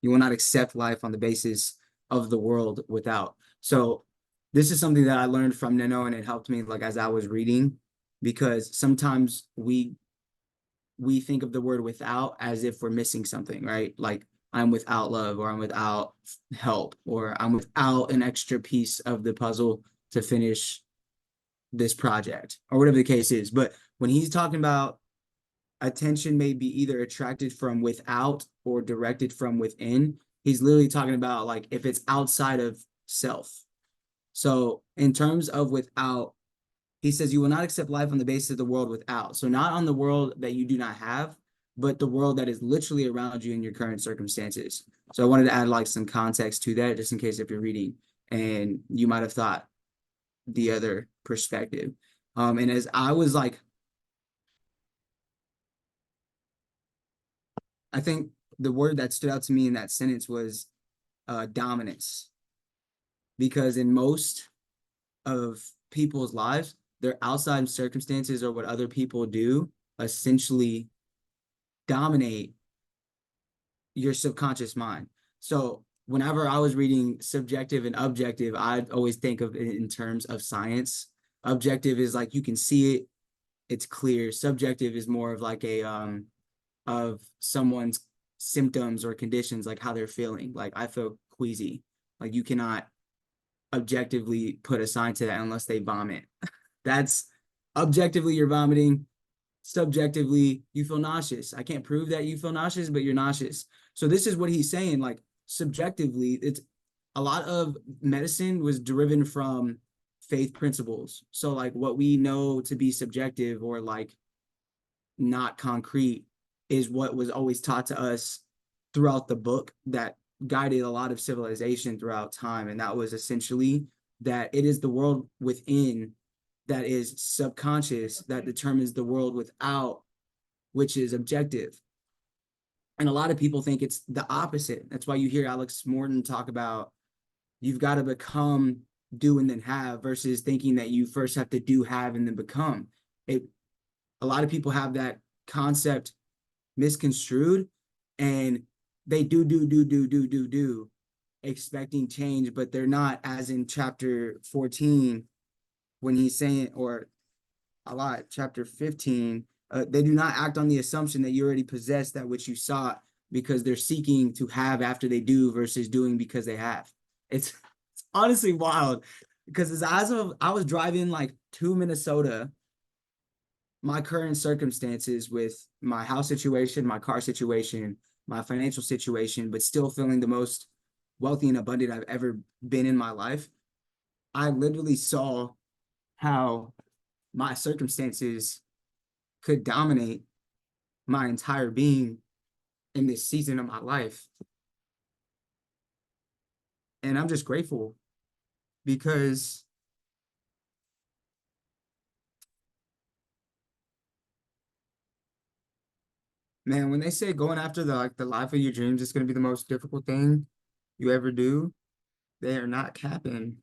You will not accept life on the basis of the world without. So this is something that I learned from Neno, and it helped me like as I was reading, because sometimes we think of the word without as if we're missing something, right? Like I'm without love, or I'm without help, or I'm without an extra piece of the puzzle to finish this project, or whatever the case is. But when he's talking about attention may be either attracted from without or directed from within, he's literally talking about like if it's outside of self. So in terms of without, he says, you will not accept life on the basis of the world without. So not on the world that you do not have, but the world that is literally around you in your current circumstances. So I wanted to add like some context to that, just in case if you're reading and you might have thought the other perspective. And as I was like, I think the word that stood out to me in that sentence was dominance. Because in most of people's lives, their outside circumstances or what other people do essentially dominate your subconscious mind. So whenever I was reading subjective and objective, I'd always think of it in terms of science. Objective is like you can see it, it's clear. Subjective is more of like a of someone's symptoms or conditions, like how they're feeling. Like I feel queasy. Like you cannot objectively put a sign to that unless they vomit. That's objectively you're vomiting. Subjectively, you feel nauseous. I can't prove that you feel nauseous, but you're nauseous. So this is what he's saying. Like subjectively, it's a lot of medicine was driven from faith principles. So like what we know to be subjective or like not concrete is what was always taught to us throughout the book that guided a lot of civilization throughout time. And that was essentially that it is the world within that is subconscious that determines the world without, which is objective. And a lot of people think it's the opposite. That's why you hear Alex Morton talk about you've got to become, do, and then have versus thinking that you first have to do, have, and then become. A lot of people have that concept misconstrued and they do, expecting change, but they're not, as in chapter 14, when he's saying, or a lot, chapter 15, they do not act on the assumption that you already possess that which you sought because they're seeking to have after they do versus doing because they have. It's honestly wild because as of I was driving like to Minnesota, my current circumstances with my house situation, my car situation, my financial situation, but still feeling the most wealthy and abundant I've ever been in my life. I literally saw how my circumstances could dominate my entire being in this season of my life. And I'm just grateful because man, when they say going after the life of your dreams is going to be the most difficult thing you ever do, they are not capping.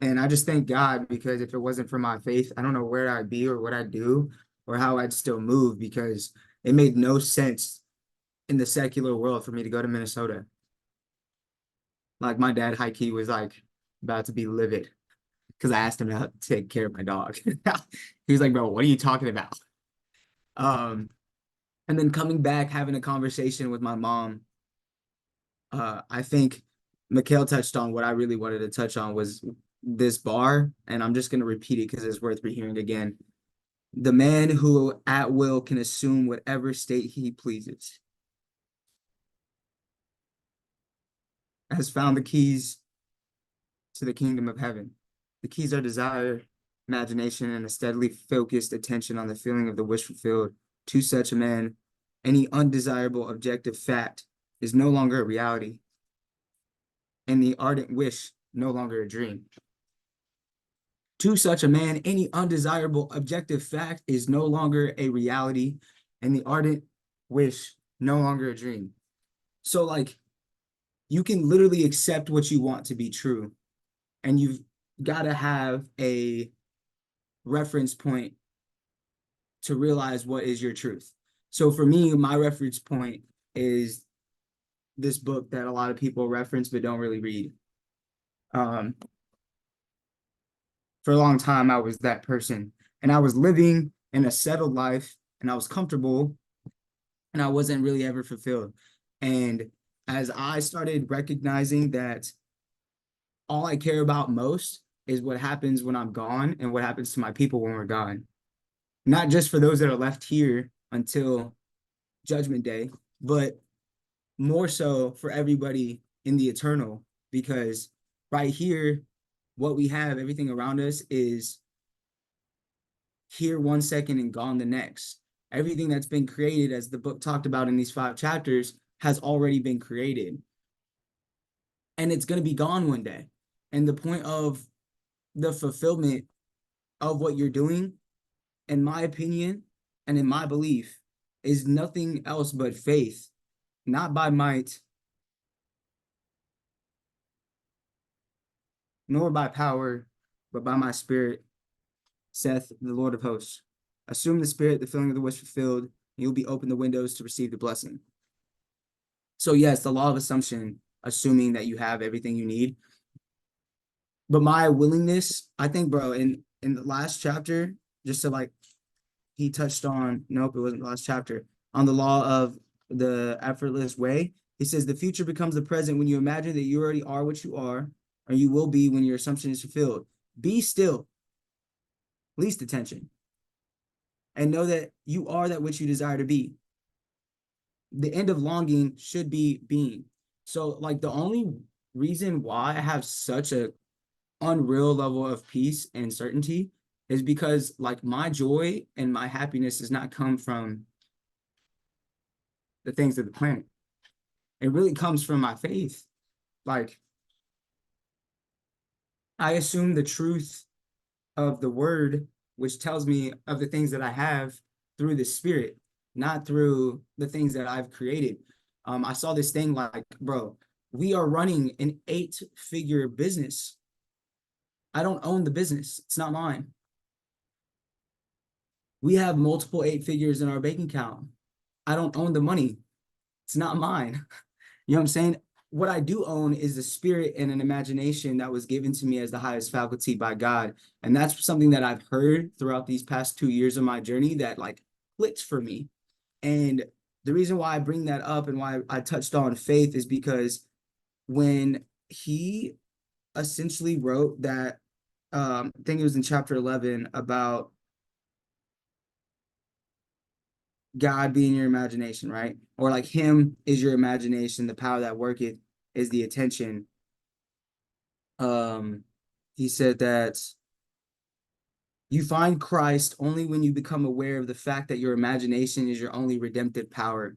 And I just thank God because if it wasn't for my faith, I don't know where I'd be or what I'd do or how I'd still move because it made no sense in the secular world for me to go to Minnesota. Like my dad, high key, was like about to be livid because I asked him to take care of my dog. He was like, bro, what are you talking about? And then coming back, having a conversation with my mom, I think Mikhail touched on what I really wanted to touch on was this bar, and I'm just going to repeat it because it's worth rehearing again. The man who at will can assume whatever state he pleases has found the keys to the kingdom of heaven. The keys are desire, imagination, and a steadily focused attention on the feeling of the wish fulfilled. To such a man, any undesirable objective fact is no longer a reality, and the ardent wish no longer a dream. To such a man, any undesirable objective fact is no longer a reality, and the ardent wish no longer a dream. So, like, you can literally accept what you want to be true, and you've got to have a reference point to realize what is your truth. So for me, my reference point is this book that a lot of people reference but don't really read. For a long time, I was that person, and I was living in a settled life, and I was comfortable, and I wasn't really ever fulfilled. And as I started recognizing that all I care about most is what happens when I'm gone and what happens to my people when we're gone. Not just for those that are left here until Judgment Day, but more so for everybody in the eternal, because right here, what we have, everything around us is here 1 second and gone the next. Everything that's been created, as the book talked about in these 5 chapters, has already been created. And it's going to be gone one day. And the point of the fulfillment of what you're doing, in my opinion, and in my belief, is nothing else but faith, not by might, nor by power, but by my spirit, saith the Lord of hosts. Assume the spirit, the filling of the wish fulfilled, and you'll be open the windows to receive the blessing. So yes, the law of assumption, assuming that you have everything you need. But my willingness, I think, bro, in the last chapter, just to like, he touched on, nope, it wasn't the last chapter, on the law of the effortless way. He says the future becomes the present when you imagine that you already are what you are, or you will be when your assumption is fulfilled. Be still, least attention, and know that you are that which you desire to be. The end of longing should be being. So like the only reason why I have such a unreal level of peace and certainty is because like my joy and my happiness does not come from the things of the planet. It really comes from my faith. Like I assume the truth of the word, which tells me of the things that I have through the spirit, not through the things that I've created. I saw this thing like, bro, we are running an 8-figure business. I don't own the business. It's not mine. We have multiple 8 figures in our bank account. I don't own the money. It's not mine. You know what I'm saying? What I do own is the spirit and an imagination that was given to me as the highest faculty by God. And that's something that I've heard throughout these past 2 years of my journey that like clicked for me. And the reason why I bring that up and why I touched on faith is because when he essentially wrote that, I think it was in chapter 11 about God being your imagination, right? Or like him is your imagination, the power that worketh is the attention. He said that you find Christ only when you become aware of the fact that your imagination is your only redemptive power.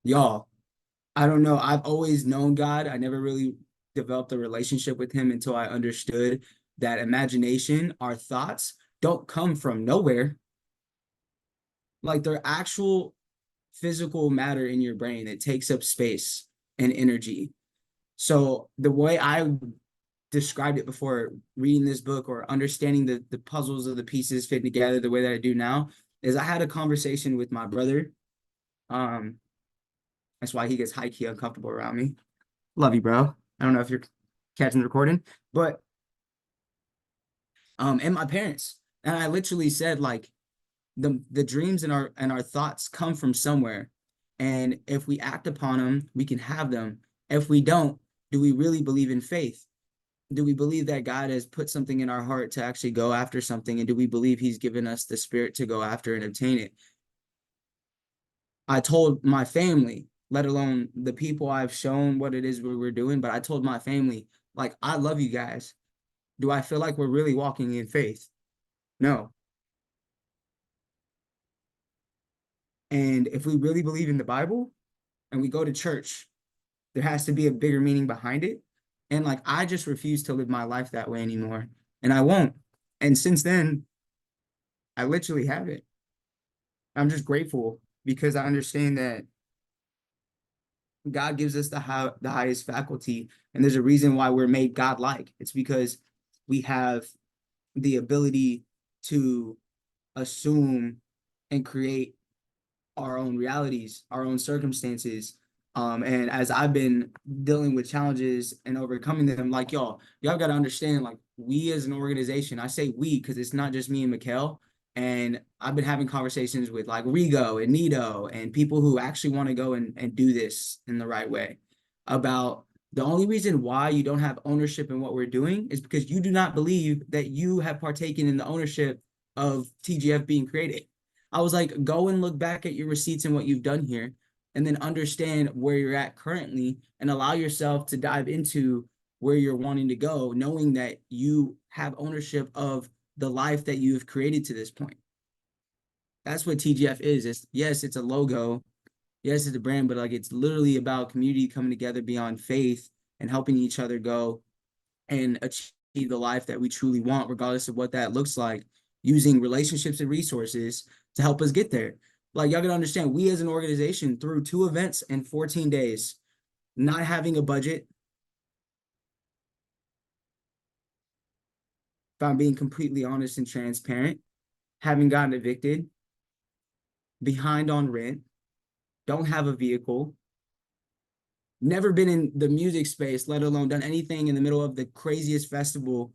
Y'all, I don't know. I've always known God. I never really developed a relationship with him until I understood that imagination, our thoughts, don't come from nowhere. Like they're actual physical matter in your brain that takes up space and energy. So the way I described it before reading this book or understanding the puzzles of the pieces fitting together the way that I do now is I had a conversation with my brother. That's why he gets high-key uncomfortable around me. Love you, bro. I don't know if you're catching the recording, but and my parents. And I literally said like the dreams and our thoughts come from somewhere. And if we act upon them, we can have them. If we don't, do we really believe in faith? Do we believe that God has put something in our heart to actually go after something? And do we believe he's given us the spirit to go after and obtain it? I told my family, let alone the people I've shown what it is we're doing, but I told my family, like, I love you guys. Do I feel like we're really walking in faith? No. And if we really believe in the Bible and we go to church, there has to be a bigger meaning behind it. And like, I just refuse to live my life that way anymore. And I won't. And since then, I literally have it. I'm just grateful because I understand that God gives us the highest faculty. And there's a reason why we're made God-like. It's because we have the ability to assume and create our own realities, our own circumstances. And as I've been dealing with challenges and overcoming them, like y'all got to understand, like we as an organization, I say we because it's not just me and Mikkel. And I've been having conversations with like Rigo and Nito and people who actually want to go and do this in the right way about the only reason why you don't have ownership in what we're doing is because you do not believe that you have partaken in the ownership of TGF being created. I was like, go and look back at your receipts and what you've done here, and then understand where you're at currently and allow yourself to dive into where you're wanting to go, knowing that you have ownership of the life that you've created to this point. That's what TGF is. Yes, it's a logo. Yes, it's a brand, but like it's literally about community coming together beyond faith and helping each other go and achieve the life that we truly want, regardless of what that looks like, using relationships and resources to help us get there. Like y'all gotta understand, we as an organization through 2 events in 14 days, not having a budget, if I'm being completely honest and transparent, having gotten evicted, behind on rent, don't have a vehicle, never been in the music space, let alone done anything in the middle of the craziest festival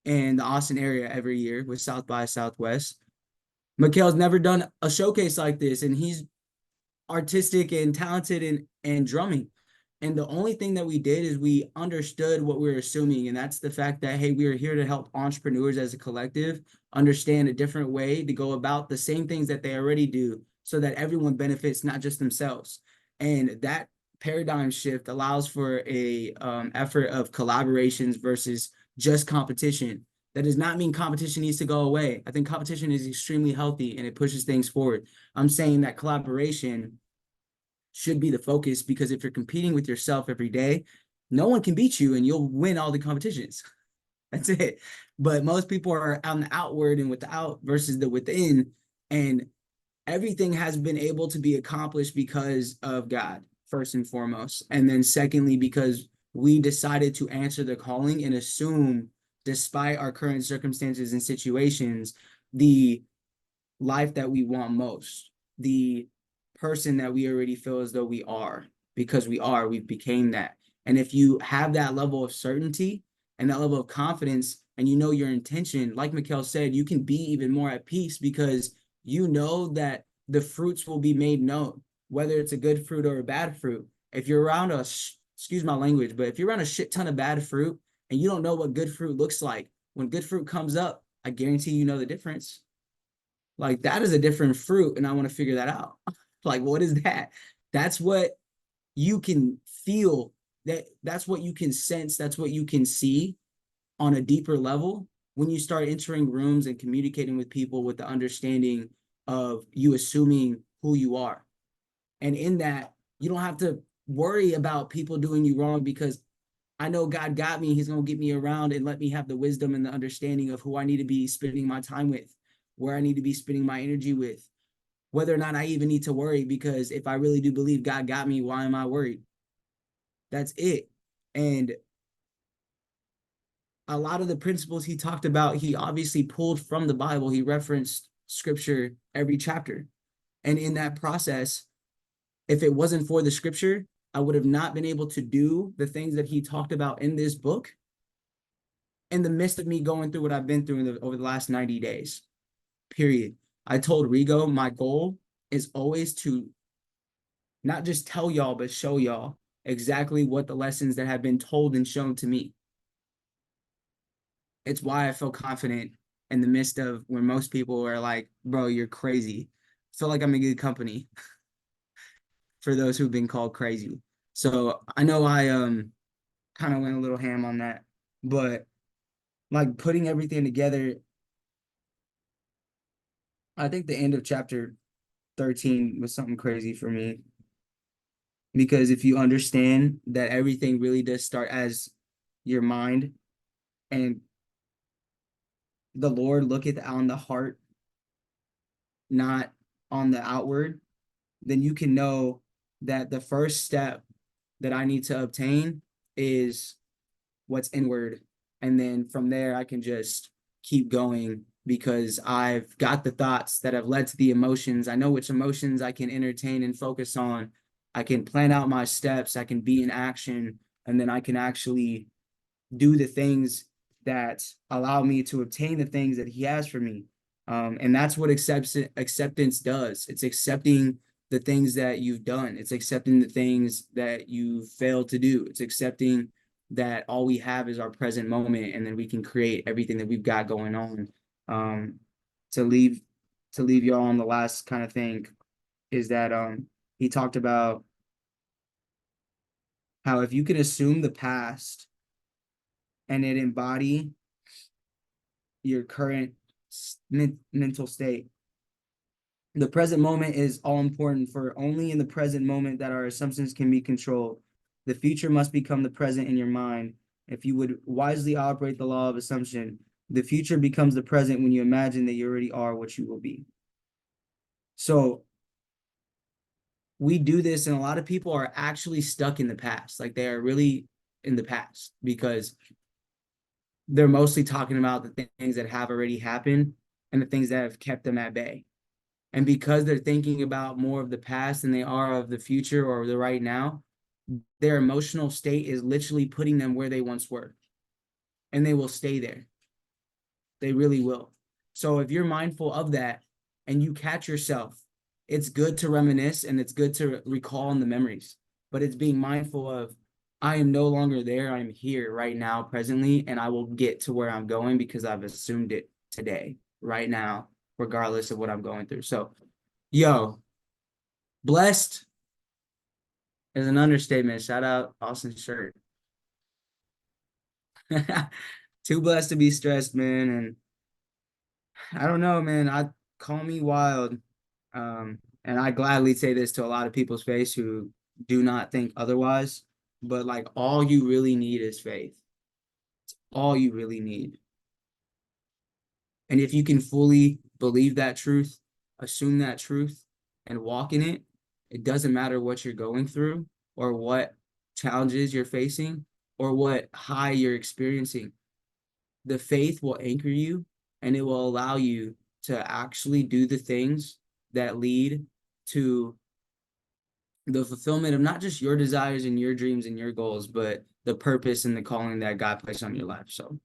in the Austin area every year with South by Southwest. Mikkel's never done a showcase like this, and he's artistic and talented and drumming. And the only thing that we did is we understood what we were assuming. And that's the fact that, hey, we are here to help entrepreneurs as a collective understand a different way to go about the same things that they already do so that everyone benefits, not just themselves. And that paradigm shift allows for a effort of collaborations versus just competition. That does not mean competition needs to go away. I think competition is extremely healthy and it pushes things forward. I'm saying that collaboration should be the focus, because if you're competing with yourself every day, no one can beat you and you'll win all the competitions. That's it. But most people are on the outward and without versus the within. And everything has been able to be accomplished because of God, first and foremost. And then secondly, because we decided to answer the calling and assume, despite our current circumstances and situations, the life that we want most, the person that we already feel as though we are, because we became that. And if you have that level of certainty and that level of confidence, and you know your intention, like Mikhail said, you can be even more at peace because you know that the fruits will be made known, whether it's a good fruit or a bad fruit. If you're around excuse my language, but if you're around a shit ton of bad fruit and you don't know what good fruit looks like, when good fruit comes up, I guarantee you know the difference. Like, that is a different fruit, and I want to figure that out. Like, what is that? That's what you can feel, that's what you can sense, that's what you can see on a deeper level when you start entering rooms and communicating with people with the understanding of you assuming who you are. And in that, you don't have to worry about people doing you wrong, because I know God got me. He's going to get me around and let me have the wisdom and the understanding of who I need to be spending my time with, where I need to be spending my energy with, whether or not I even need to worry, because if I really do believe God got me, why am I worried? That's it. And a lot of the principles he talked about, he obviously pulled from the Bible. He referenced scripture every chapter. And in that process, if it wasn't for the scripture, I would have not been able to do the things that he talked about in this book in the midst of me going through what I've been through over the last 90 days, period. I told Rigo my goal is always to not just tell y'all, but show y'all exactly what the lessons that have been told and shown to me. It's why I feel confident in the midst of when most people are like, bro, you're crazy. I feel like I'm in good company for those who've been called crazy. So I know I kind of went a little ham on that, but like putting everything together, I think the end of chapter 13 was something crazy for me. Because if you understand that everything really does start as your mind, and the Lord looketh on the heart, not on the outward, then you can know that the first step that I need to obtain is what's inward. And then from there, I can just keep going because I've got the thoughts that have led to the emotions. I know which emotions I can entertain and focus on. I can plan out my steps. I can be in action, and then I can actually do the things that allow me to obtain the things that he has for me. And that's what acceptance does. It's accepting the things that you've done. It's accepting the things that you failed to do. It's accepting that all we have is our present moment, and then we can create everything that we've got going on. To leave y'all on the last kind of thing is that he talked about how if you can assume the past and it embody your current mental state, the present moment is all important, for only in the present moment that our assumptions can be controlled. The future must become the present in your mind. If you would wisely operate the law of assumption, the future becomes the present when you imagine that you already are what you will be. So we do this, and a lot of people are actually stuck in the past. Like, they are really in the past because they're mostly talking about the things that have already happened and the things that have kept them at bay. And because they're thinking about more of the past than they are of the future or the right now, their emotional state is literally putting them where they once were. And they will stay there. They really will. So if you're mindful of that and you catch yourself it's good to reminisce and it's good to recall on the memories, but it's being mindful of, I am no longer there. I'm here right now, presently, and I will get to where I'm going because I've assumed it today, right now, regardless of what I'm going through. So, yo, blessed is an understatement. Shout out Austin's shirt. Too blessed to be stressed, man. And I don't know, man. I call me wild. And I gladly say this to a lot of people's face who do not think otherwise. But like all you really need is faith. It's all you really need. And if you can fully believe that truth, assume that truth, and walk in it, it doesn't matter what you're going through or what challenges you're facing or what high you're experiencing. The faith will anchor you and it will allow you to actually do the things that lead to the fulfillment of not just your desires and your dreams and your goals, but the purpose and the calling that God placed on your life. So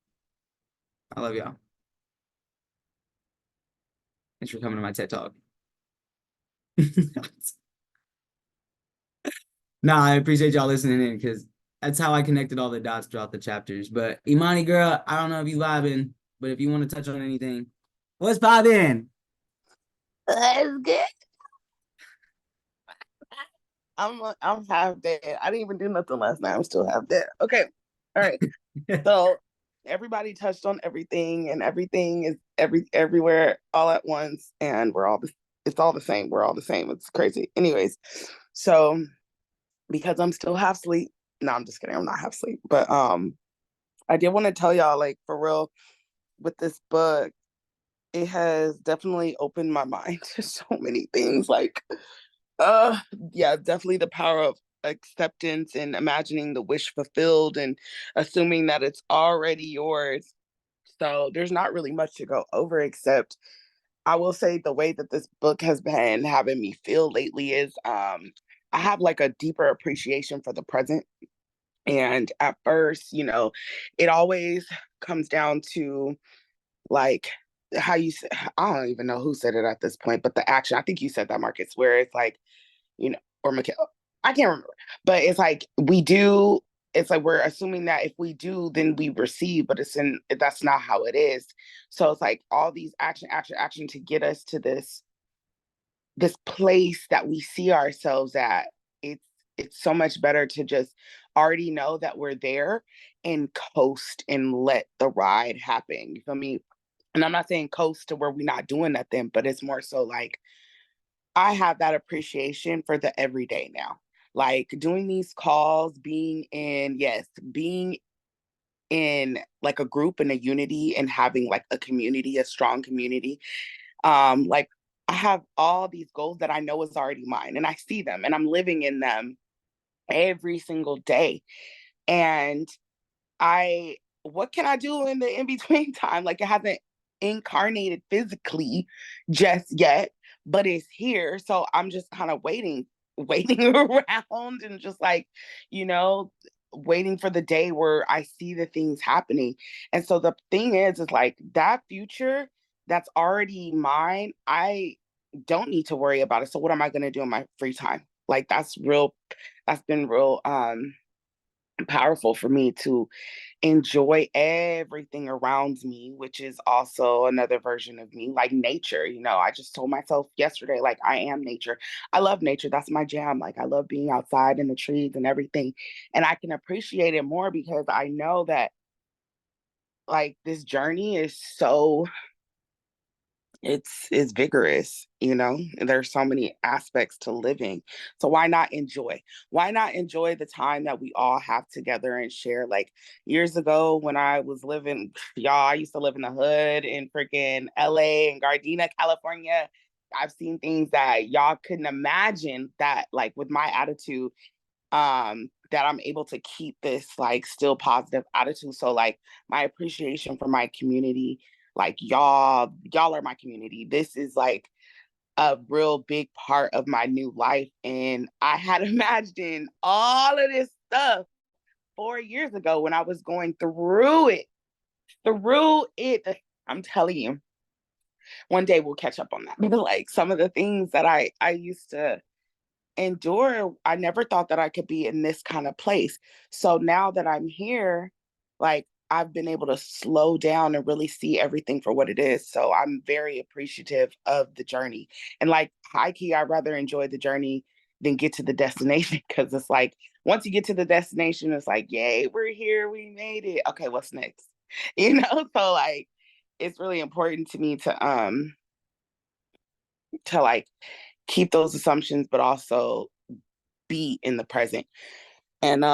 I love y'all. Thanks for coming to my TED Talk. Nah, I appreciate y'all listening in because that's how I connected all the dots throughout the chapters. But Imani girl, I don't know if you vibing, but if you want to touch on anything, let's pop in. That's good. I'm half dead. I didn't even do nothing last night. I'm still half dead. Okay. All right. So everybody touched on everything, and everything is everywhere all at once, and it's all the same. We're all the same. It's crazy. Anyways, so because I'm still half asleep. No, I'm just kidding. I'm not half asleep. But I did want to tell y'all, like, for real, with this book, it has definitely opened my mind to so many things. Like, yeah, definitely the power of acceptance and imagining the wish fulfilled and assuming that it's already yours. So there's not really much to go over, except I will say the way that this book has been having me feel lately is I have like a deeper appreciation for the present. And at first, it always comes down to like how you say, I don't even know who said it at this point, but the action. I think you said that, Marcus, where it's like, or Mikhail, I can't remember, but it's like it's like we're assuming that if we do, then we receive, but that's not how it is. So it's like all these action to get us to this place that we see ourselves at. It's so much better to just already know that we're there and coast and let the ride happen. You feel me? And I'm not saying coast to where we're not doing nothing, but it's more so like I have that appreciation for the everyday now. Like doing these calls, being in like a group and a unity and having like a community, a strong community. Like I have all these goals that I know is already mine and I see them and I'm living in them every single day. And what can I do in the in-between time? Like it hasn't incarnated physically just yet, but it's here. So I'm just kind of waiting around and just like, you know, waiting for the day where I see the things happening. And so the thing is like that future that's already mine, I don't need to worry about it. So what am I going to do in my free time? Like that's been real powerful for me to enjoy everything around me, which is also another version of me, like nature. I just told myself yesterday, like, I am nature. I love nature. That's my jam. Like, I love being outside in the trees and everything. And I can appreciate it more because I know that, like, this journey is so it's vigorous. There's so many aspects to living, so why not enjoy the time that we all have together and share? Like years ago when I was living, y'all, I used to live in the hood in freaking LA and Gardena, California. I've seen things that y'all couldn't imagine, that like with my attitude, that I'm able to keep this like still positive attitude. So like my appreciation for my community, like y'all are my community. This is like a real big part of my new life. And I had imagined all of this stuff 4 years ago when I was going through it. I'm telling you. one day we'll catch up on that. But like some of the things that I used to endure, I never thought that I could be in this kind of place. So now that I'm here, like I've been able to slow down and really see everything for what it is. So I'm very appreciative of the journey. And like high key, I'd rather enjoy the journey than get to the destination, because it's like once you get to the destination, it's like, yay, we're here, we made it. Okay, what's next? You know, so like it's really important to me to like keep those assumptions, but also be in the present. And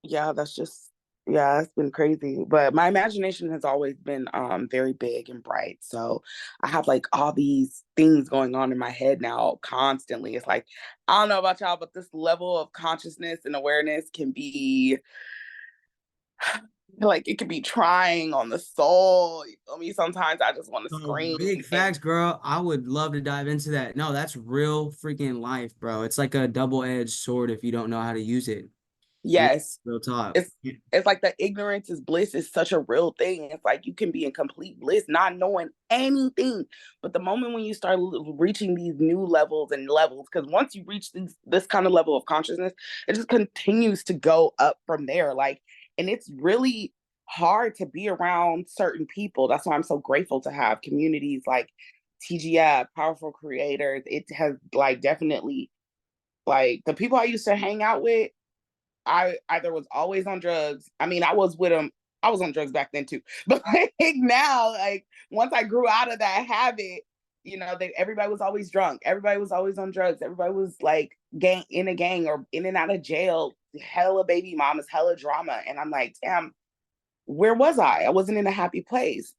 yeah, that's just, yeah, it's been crazy. But my imagination has always been very big and bright. So I have like all these things going on in my head now constantly. It's like, I don't know about y'all, but this level of consciousness and awareness can be like it could be trying on the soul. You feel me? Sometimes I just want to Oh, scream. big facts, girl. I would love to dive into that. No, that's real freaking life, bro. It's like a double-edged sword if you don't know how to use it. Yes. Real talk. It's like the ignorance is bliss is such a real thing. It's like you can be in complete bliss, not knowing anything. But the moment when you start reaching these new levels and levels, because once you reach this kind of level of consciousness, it just continues to go up from there. Like, and it's really hard to be around certain people. That's why I'm so grateful to have communities like TGF, Powerful Creators. It has like definitely like the people I used to hang out with. I either was always on drugs. I mean, I was with them. I was on drugs back then too. But like now, like once I grew out of that habit, you know, everybody was always drunk. Everybody was always on drugs. Everybody was like gang in a gang or in and out of jail. Hella baby mamas, hella drama. And I'm like, damn, where was I? I wasn't in a happy place.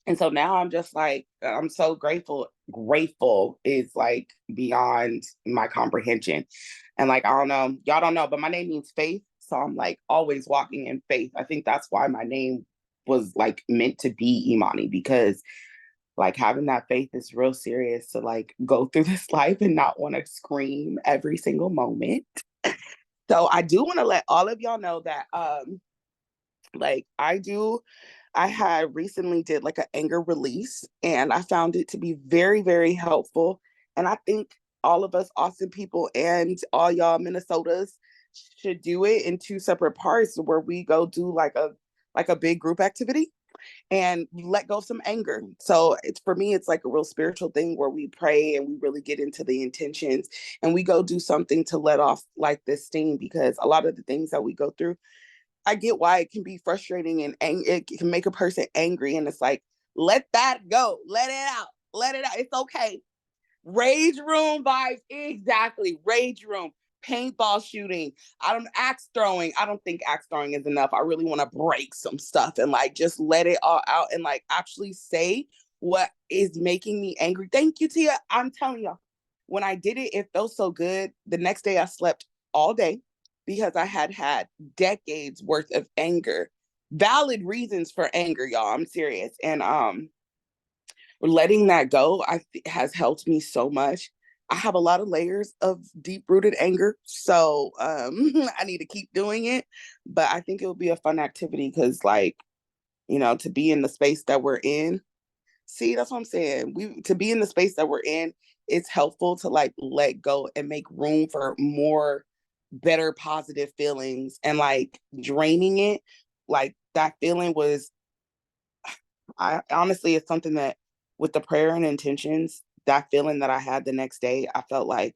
And so now I'm just like, I'm so grateful. Grateful is like beyond my comprehension. And like, I don't know, y'all don't know, but my name means faith. So I'm like always walking in faith. I think that's why my name was like meant to be Imani, because like having that faith is real serious to like go through this life and not want to scream every single moment. So I do want to let all of y'all know that like I had recently did like an anger release, and I found it to be very, very helpful. And I think all of us Austin people and all y'all Minnesotas should do it in two separate parts, where we go do like a big group activity and let go of some anger. So it's for me, it's like a real spiritual thing where we pray and we really get into the intentions and we go do something to let off like this steam, because a lot of the things that we go through, I get why it can be frustrating and it can make a person angry. And it's like, let that go. Let it out. Let it out. It's okay. Rage room vibes. Exactly. Rage room. Paintball shooting. I don't axe throwing. I don't think axe throwing is enough. I really want to break some stuff and like just let it all out and like actually say what is making me angry. Thank you, Tia. I'm telling y'all, when I did it, it felt so good. The next day I slept all day because I had decades worth of anger, valid reasons for anger, y'all. I'm serious. And letting that go has helped me so much. I have a lot of layers of deep rooted anger, so I need to keep doing it. But I think it will be a fun activity because, like, you know, to be in the space that we're in. See, that's what I'm saying. To be in the space that we're in, it's helpful to like let go and make room for more better positive feelings, and like draining it, like that feeling was, I honestly, it's something that with the prayer and intentions, that feeling that I had the next day, I felt like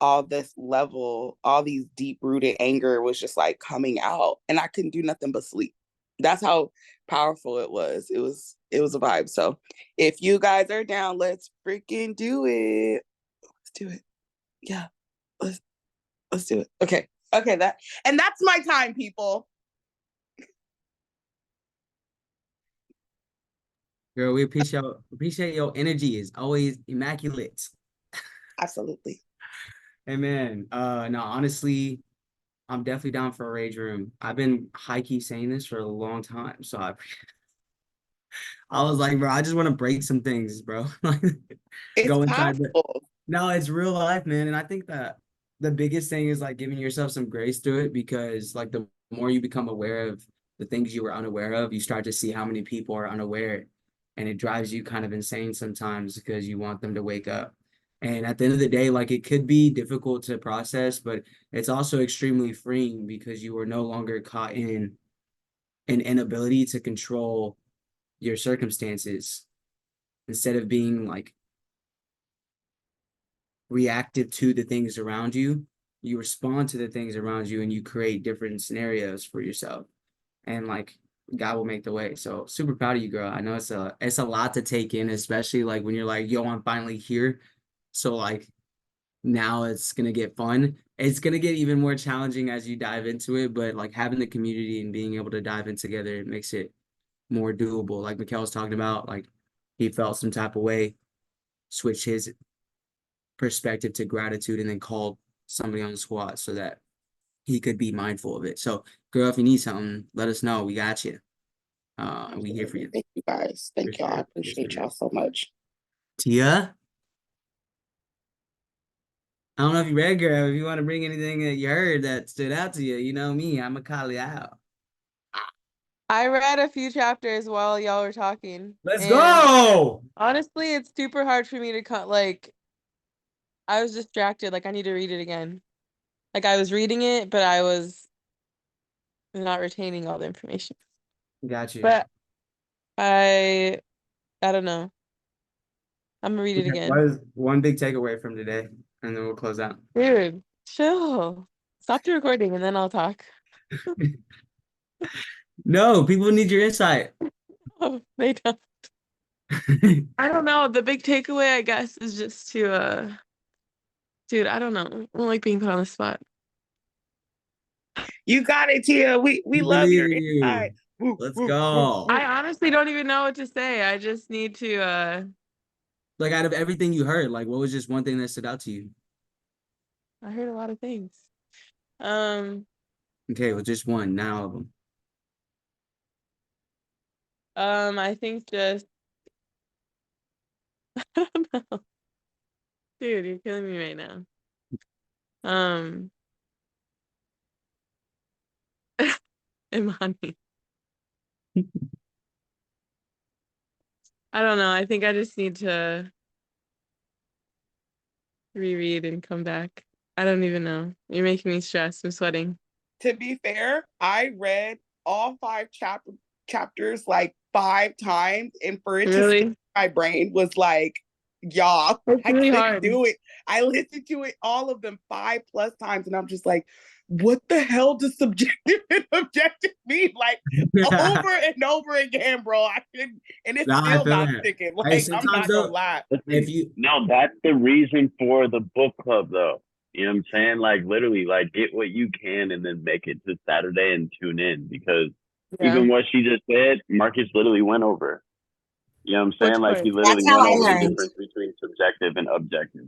all this level, all these deep rooted anger was just like coming out, and I couldn't do nothing but sleep. That's how powerful it was. It was a vibe. So if you guys are down, let's freaking do it. Let's do it. Yeah. Let's do it. Okay. Okay, that's my time, people. Girl, we appreciate your energy is always immaculate. Absolutely. Hey man, no, honestly, I'm definitely down for a rage room. I've been high-key saying this for a long time, so I was like, bro, I just want to break some things, bro. Like, It's go inside. possible. No, it's real life, man. And I think that the biggest thing is like giving yourself some grace through it, because like the more you become aware of the things you were unaware of, you start to see how many people are unaware and it drives you kind of insane sometimes because you want them to wake up. And at the end of the day, like, it could be difficult to process, but it's also extremely freeing because you are no longer caught in an inability to control your circumstances. Instead of being like reactive to the things around you, you respond to the things around you and you create different scenarios for yourself. And like, God will make the way. So super proud of you, girl. I know it's a lot to take in, especially like when you're like, yo, I'm finally here. So like now it's gonna get fun. It's gonna get even more challenging as you dive into it, but like having the community and being able to dive in together, it makes it more doable. Like Mikhail was talking about, like he felt some type of way, switch his perspective to gratitude, and then called somebody on the squad so that he could be mindful of it. So, girl, if you need something, let us know. We got you. We here for you. Thank you guys. Thank For y'all. I sure. appreciate For y'all so much. Tia, I don't know if you read, girl. If you want to bring anything that you heard that stood out to you, you know me, I'm gonna call you out. I read a few chapters while y'all were talking. Let's and go. Honestly, it's super hard for me to cut. Like, I was distracted. Like, I need to read it again. Like, I was reading it, but I was not retaining all the information. Got you. But I don't know. I'm gonna read it What again. is one big takeaway from today? And then we'll close out. Dude, chill. Stop the recording and then I'll talk. No, people need your insight. Oh, they don't. I don't know. The big takeaway, I guess, is just to dude, I don't know. I don't like being put on the spot. You got it, Tia. We We love believe your in you. insight. Woo, Let's woo, go. woo. I honestly don't even know what to say. I just need to Like, out of everything you heard, like, what was just one thing that stood out to you? I heard a lot of things. Um, Okay, well, just one, not all of them. I think just I don't know. Dude, you're killing me right now. Imani. I don't know. I think I just need to reread and come back. I don't even know. You're making me stressed. I'm sweating. To be fair, I read all five chapters like 5 times, and for it to stick Really? in my brain was like, y'all, It's I really couldn't hard. do it. I listened to it all of them 5+ times, and I'm just like, what the hell does subjective and objective mean? Like over and over again, bro. I couldn't, and it's Nah, I still feel not that. sticking. Hey, Like, I'm sometimes not gonna though, lie. if you No, that's the reason for the book club, though. You know what I'm saying? Like, literally, like, get what you can and then make it to Saturday and tune in, because Yeah. even what she just said, Marcus literally went over. You know what I'm Which saying? Like, he part? literally That's how went I over the learned. difference between subjective and objective.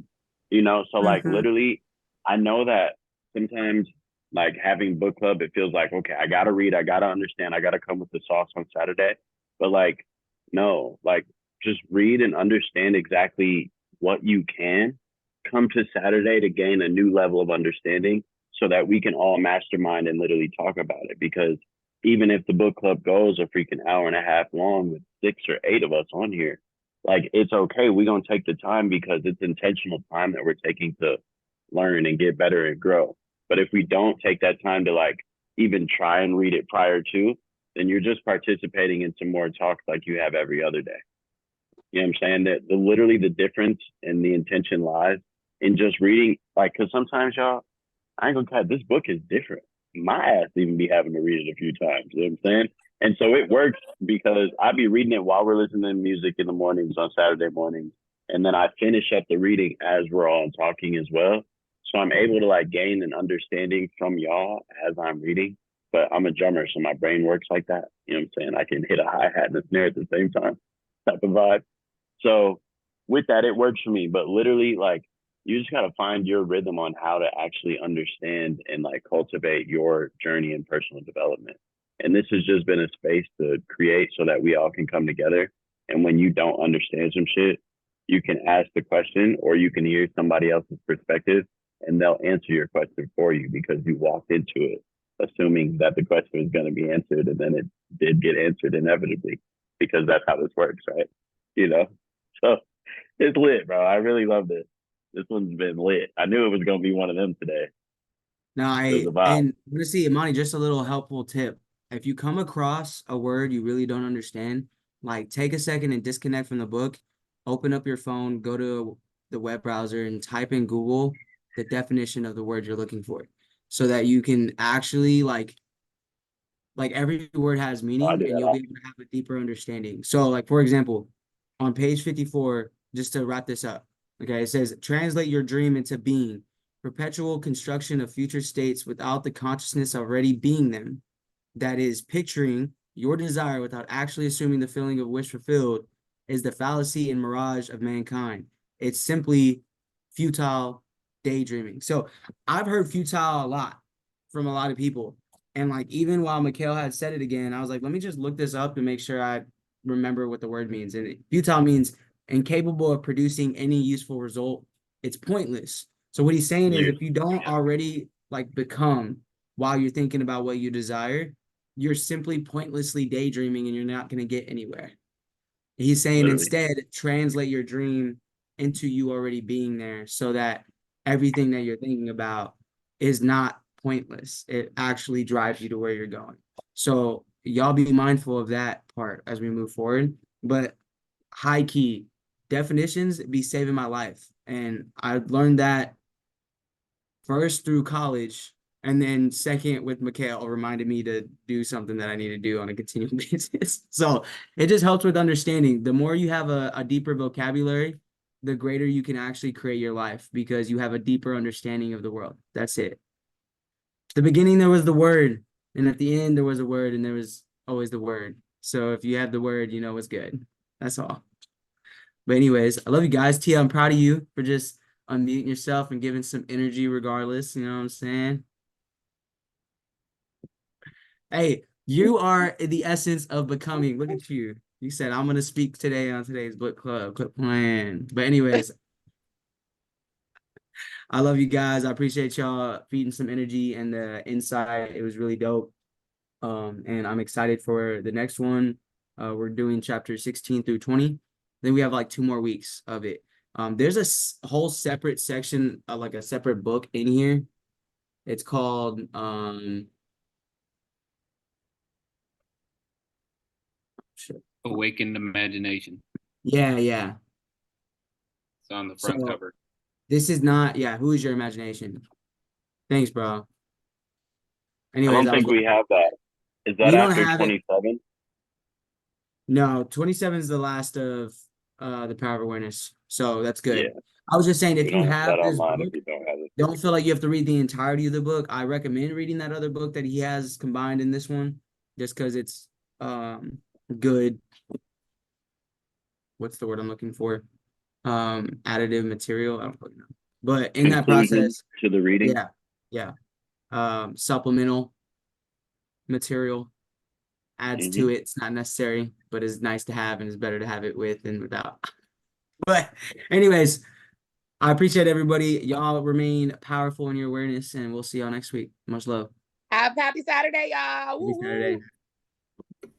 You know, so like, Mhm. literally, I know that sometimes, like, having book club, it feels like, okay, I gotta read, I gotta understand, I gotta come with the sauce on Saturday. But like, no, like, just read and understand exactly what you can. Come to Saturday to gain a new level of understanding so that we can all mastermind and literally talk about it. Because even if the book club goes a freaking hour and a half long with 6 or 8 of us on here, like, it's okay. We're gonna take the time because it's intentional time that we're taking to learn and get better and grow. But if we don't take that time to like even try and read it prior to, then you're just participating in some more talks like you have every other day. You know what I'm saying? That literally the difference and the intention lies in just reading. Like, cause sometimes y'all, I ain't gonna cut, this book is different. My ass even be having to read it a few times. You know what I'm saying? And so it works because I be reading it while we're listening to music in the mornings on Saturday mornings. And then I finish up the reading as we're all talking as well. So I'm able to like gain an understanding from y'all as I'm reading. But I'm a drummer, so my brain works like that. You know what I'm saying? I can hit a hi-hat and a snare at the same time type of vibe. So with that, it works for me. But literally, like, you just gotta find your rhythm on how to actually understand and like cultivate your journey in personal development. And this has just been a space to create so that we all can come together. And when you don't understand some shit, you can ask the question or you can hear somebody else's perspective and they'll answer your question for you because you walked into it assuming that the question was going to be answered and then it did get answered inevitably. because that's how this works, right? You know, so it's lit, bro. I really love this. This one's been lit. I knew it was gonna be one of them today. No, It was a vibe. and honestly, Imani, just a little helpful tip. If you come across a word you really don't understand, like take a second and disconnect from the book, open up your phone, go to the web browser and type in Google the definition of the word you're looking for so that you can actually like every word has Oh, I meaning do and that you'll be able to have a deeper understanding. So like, for example, on page 54, just to wrap this up, okay, it says, translate your dream into being, perpetual construction of future states without the consciousness already being them. That is, picturing your desire without actually assuming the feeling of wish fulfilled is the fallacy and mirage of mankind. It's simply futile daydreaming. So I've heard futile a lot from a lot of people. And like even while Mikhail had said it again, I was like, let me just look this up and make sure I remember what the word means. And futile means incapable of producing any useful result. It's pointless. So what he's saying is if you don't already like become while you're thinking about what you desire, you're simply pointlessly daydreaming and you're not going to get anywhere. He's saying Literally. instead, translate your dream into you already being there so that everything that you're thinking about is not pointless. It actually drives you to where you're going. So y'all be mindful of that part as we move forward. But high key definitions be saving my life. And I learned that first through college. And then second with Mikhail reminded me to do something that I need to do on a continual basis. So it just helps with understanding. The more you have a deeper vocabulary, the greater you can actually create your life because you have a deeper understanding of the world. That's it. At the beginning, there was the word. And at the end, there was a word and there was always the word. So if you have the word, you know it's good. That's all. But anyways, I love you guys. Tia, I'm proud of you for just unmuting yourself and giving some energy regardless. You know what I'm saying? Hey, you are the essence of becoming. Look at you. You said, I'm going to speak today on today's book club. Quit playing. But anyways, I love you guys. I appreciate y'all feeding some energy and the insight. It was really dope. And I'm excited for the next one. We're doing chapter 16 through 20. Then we have like 2 more weeks of it. There's a whole separate section, like a separate book in here. It's called Awakened Imagination. Yeah. It's on the front So cover. this is not, who is your imagination? Thanks, bro. I Anyways, don't think we have that. Is that We don't after have it. 27? No, 27 is the last of the power of awareness. So that's good. Yeah. I was just saying, We if you don't have have that this online book, if you don't have it. don't feel like you have to read the entirety of the book. I recommend reading that other book that he has combined in this one, just because it's good. What's the word I'm looking for? Additive material. I don't really know. But in that Conclusion process, to the reading. yeah. Supplemental material adds to it. It's not necessary, but it's nice to have and it's better to have it with and without. But anyways, I appreciate everybody. Y'all remain powerful in your awareness and we'll see y'all next week. Much love. Happy Saturday, y'all. Happy Saturday.